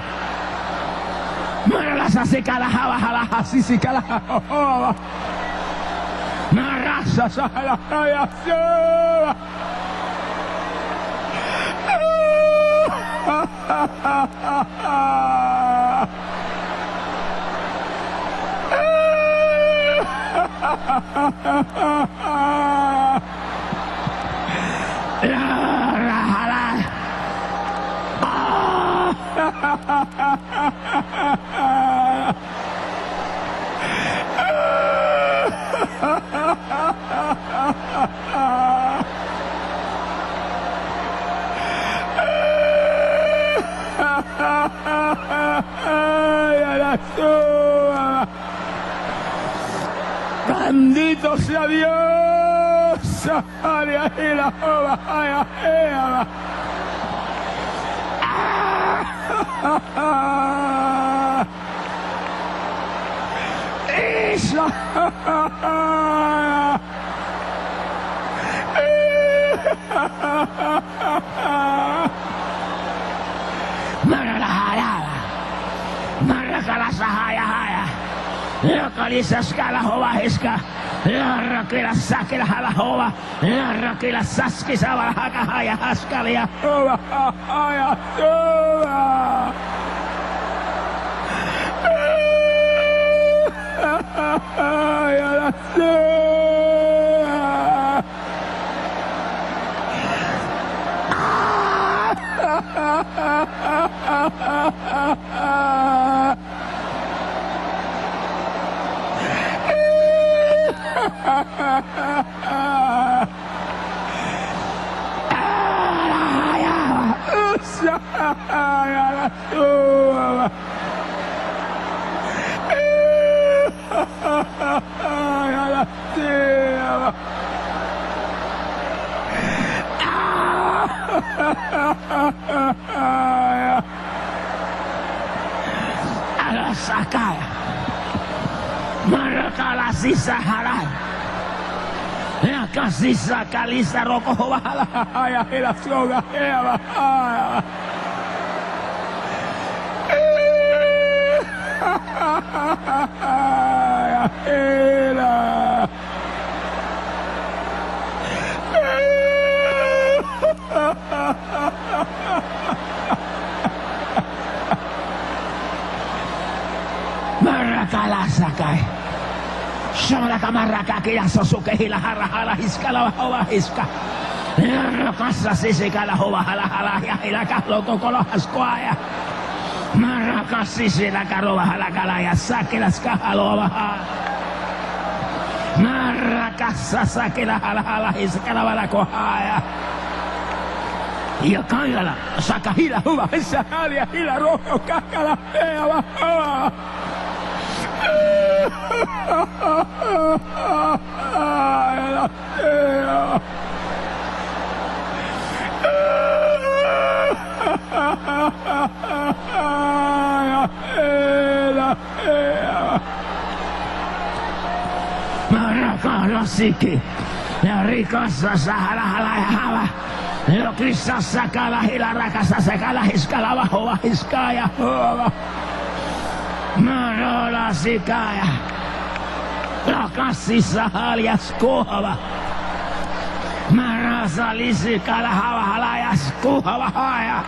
Marasa, Sikala, Hala, Hala, Hasisikala, Hoa, Marasa, Sahala, Hayasua. Bendito sea Dios. Kalisa skala hova hiska, rakila sakila hala hova, rakila saskisa valhaka haya haskalia hova haya hova. Sakaya Marakala sisa halal Yakasisa kalisa roko hala haya hila soga hela hela Marakala sakai Shamalaka maraka kila sosuke hila hara hiskala hawa hiska Rakasa sisikala hawa hala ya hila kahlo kokolo haskwaya Marak Rokasisi la karoba halakalaya sake las kahaloba. Marakasa sake la halahala iskalabala kohaya. Yakayala sakahila huba isahalia hila roho kakala ewa. Marakarasiki Rikasa sahala halaya. Yo Krista sakala hilarakasa sakala hiskala bahwa hiskaya. Marola sikaya. Rakasi sahalias kohava. Marasalisi kala hava halayas kohava haya.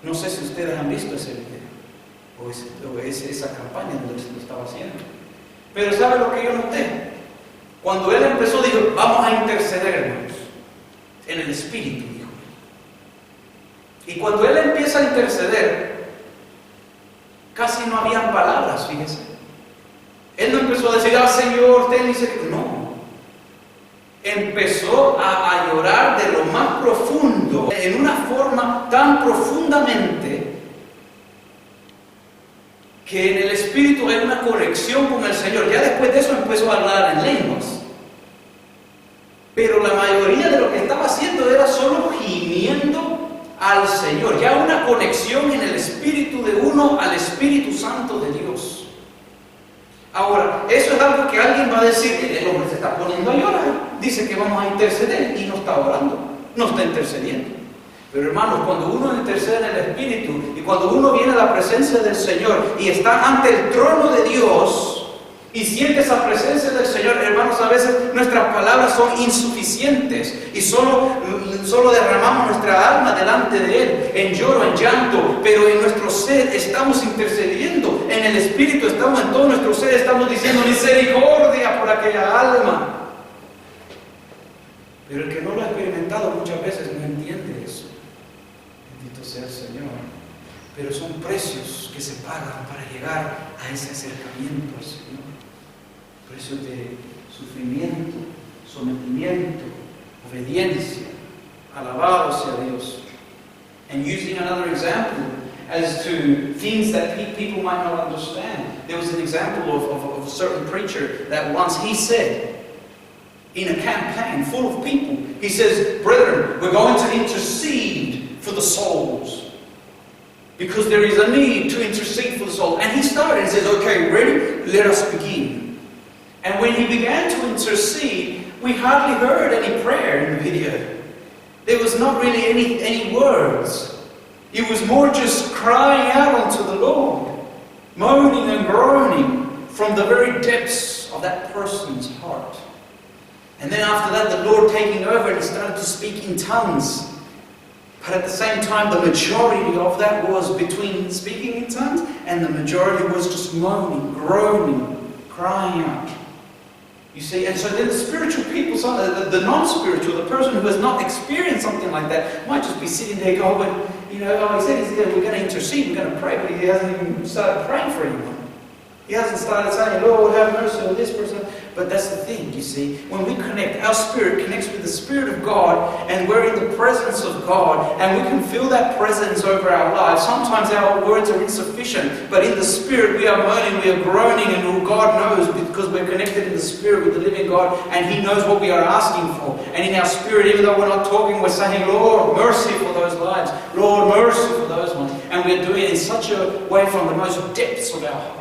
No sé si ustedes han visto ese video o esa campaña donde se lo estaba haciendo. Pero ¿sabe lo que yo noté? Cuando él empezó, dijo, vamos a interceder, hermanos, en el Espíritu, dijo. Y cuando él empieza a interceder, casi no habían palabras, fíjese. Él no empezó a decir, Señor, ten misericordia. No. Empezó a llorar de lo más profundo, en una forma tan profundamente que en el Espíritu hay una conexión con el Señor. Ya después de eso empezó a hablar en lenguas. Pero la mayoría de lo que estaba haciendo era solo gimiendo al Señor. Ya una conexión en el Espíritu de uno al Espíritu Santo de Dios. Ahora, eso es algo que alguien va a decir, el hombre se está poniendo a llorar, dice que vamos a interceder y no está orando, no está intercediendo. Pero hermanos, cuando uno intercede en el Espíritu y cuando uno viene a la presencia del Señor y está ante el trono de Dios y siente esa presencia del Señor, hermanos, a veces nuestras palabras son insuficientes y solo derramamos nuestra alma delante de Él, en lloro, en llanto, pero en nuestro ser estamos intercediendo, en el Espíritu estamos, en todo nuestro ser estamos diciendo misericordia por aquella alma. Pero el que no lo ha experimentado muchas veces no entiende eso. Bendito sea el Señor. Pero son precios que se pagan para llegar a ese acercamiento al Señor. Precios de sufrimiento, sometimiento, obediencia. Alabado sea Dios. And using another example as to things that people might not understand. There was an example of a certain preacher that once he said, in a campaign full of people, he says, brethren, we're going to intercede for the souls. Because there is a need to intercede for the soul. And he started and says, okay, ready? Let us begin. And when he began to intercede, we hardly heard any prayer in the video. There was not really any words. It was more just crying out unto the Lord, moaning and groaning from the very depths of that person's heart. And then after that, the Lord taking over and he started to speak in tongues. But at the same time, the majority of that was between speaking in tongues and the majority was just moaning, groaning, crying out. You see, and so then the spiritual people, the non-spiritual, the person who has not experienced something like that, might just be sitting there going, he said we're going to intercede, we're going to pray, but he hasn't even started praying for anyone. He hasn't started saying, Lord, have mercy on this person. But that's the thing, you see. When we connect, our spirit connects with the Spirit of God, and we're in the presence of God, and we can feel that presence over our lives. Sometimes our words are insufficient, but in the Spirit we are moaning, we are groaning, and God knows because we're connected in the Spirit with the living God, and He knows what we are asking for. And in our spirit, even though we're not talking, we're saying, Lord, mercy for those lives. Lord, mercy for those ones. And we're doing it in such a way from the most depths of our heart.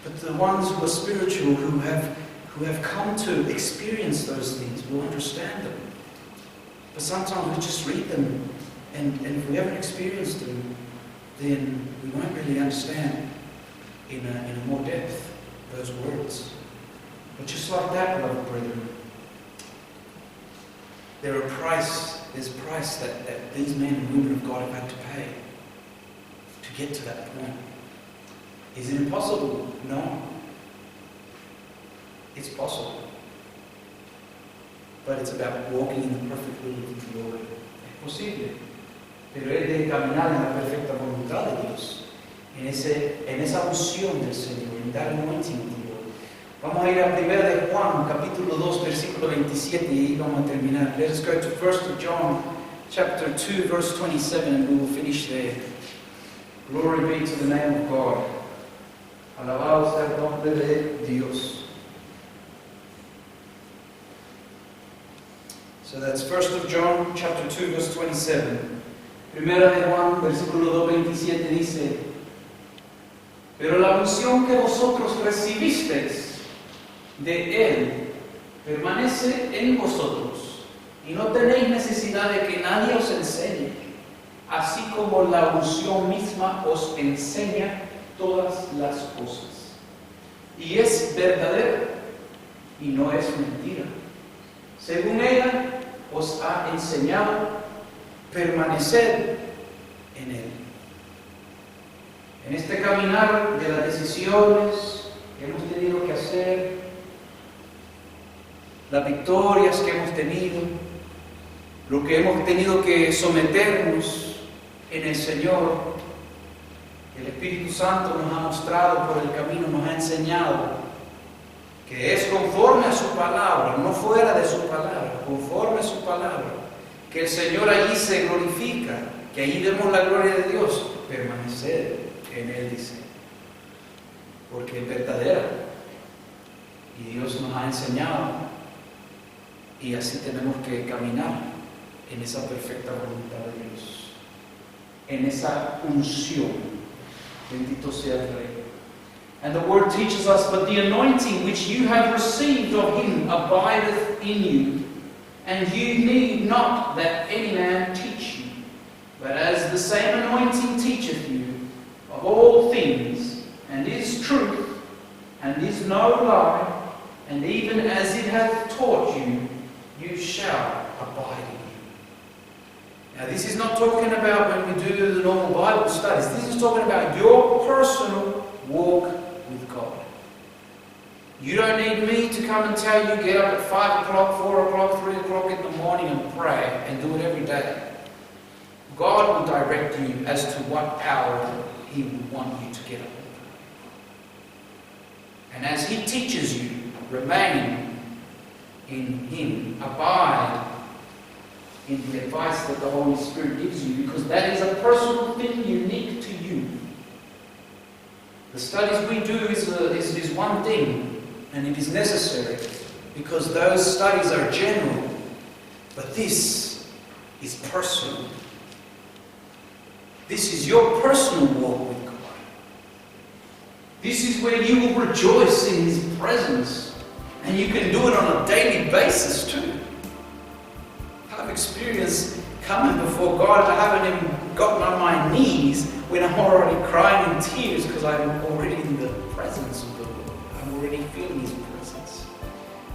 But the ones who are spiritual, who have come to experience those things, will understand them. But sometimes we just read them, and if we haven't experienced them, then we won't really understand in a more depth those words. But just like that, beloved brethren, there's a price that these men and women of God have had to pay to get to that point. Is it impossible? No. It's possible. But it's about walking in the perfect will of the Lord. Es posible, pero es de caminar en la perfecta voluntad de Dios, en esa unción del Señor, en that anointing of the Lord. Vamos a ir a 1 de Juan, capítulo 2, versículo 27, y ahí vamos a terminar. Let us go to 1 John, chapter 2, verse 27, and we will finish there. Glory be to the name of God. Alabado sea el nombre de Dios. So that's 1 John chapter 2 verse 27. Primera de Juan versículo 2:27 dice: pero la unción que vosotros recibisteis de Él permanece en vosotros, y no tenéis necesidad de que nadie os enseñe, así como la unción misma os enseña todas las cosas. Y es verdadera y no es mentira. Según ella os ha enseñado, permaneced en Él. En este caminar de las decisiones que hemos tenido que hacer, las victorias que hemos tenido, lo que hemos tenido que someternos en el Señor, el Espíritu Santo nos ha mostrado por el camino, nos ha enseñado que es conforme a su palabra, no fuera de su palabra, conforme a su palabra, que el Señor allí se glorifica, que allí vemos la gloria de Dios. Permanecer en Él, dice, porque es verdadera y Dios nos ha enseñado, y así tenemos que caminar en esa perfecta voluntad de Dios, en esa unción. Bendito sea el Rey. And the word teaches us, but the anointing which you have received of Him abideth in you, and you need not that any man teach you. But as the same anointing teacheth you of all things, and is truth, and is no lie, and even as it hath taught you, you shall abide in Him. Now this is not talking about when we do the normal Bible studies. This is talking about your personal walk with God. You don't need me to come and tell you, get up at 5 o'clock, 4 o'clock, 3 o'clock in the morning and pray, and do it every day. God will direct you as to what hour He will want you to get up. And as He teaches you, remain in Him, abide in the advice that the Holy Spirit gives you, because that is a personal thing unique to you. The studies we do is one thing, and it is necessary, because those studies are general, but this is personal. This is your personal walk with God. This is where you will rejoice in His presence, and you can do it on a daily basis too. I've experienced coming before God, I haven't even gotten on my knees when I'm already crying in tears because I'm already in the presence of the Lord. I'm already feeling His presence.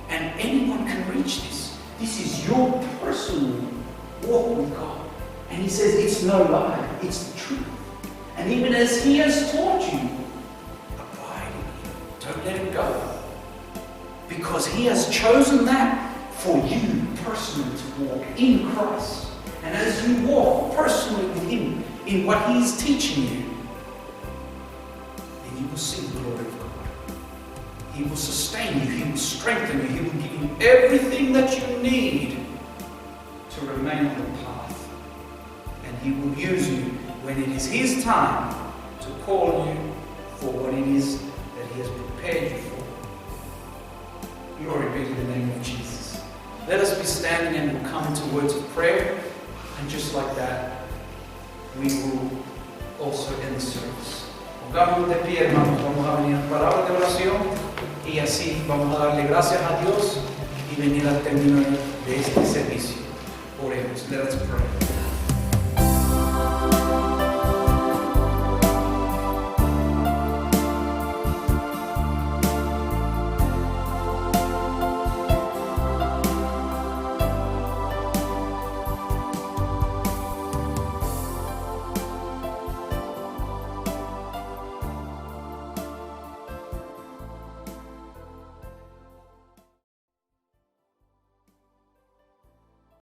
And anyone can reach this. This is your personal walk with God. And He says it's no lie, it's the truth. And even as He has taught you, abide in Him. Don't let Him go. Because He has chosen that for you personally to walk in Christ. And as you walk personally with Him in what He is teaching you, then you will see the glory of God. He will sustain you, He will strengthen you, He will give you everything that you need to remain on the path. And He will use you when it is His time to call you for what it is that He has prepared you for. Glory be to the name of Jesus. Let us be standing and we'll come into words of prayer. And just like that, we will also end the service. Pongámonos de pie, hermanos. Vamos a venir a palabras de oración y así vamos a darle gracias a Dios y venir al término de este servicio. Oremos. Let us pray.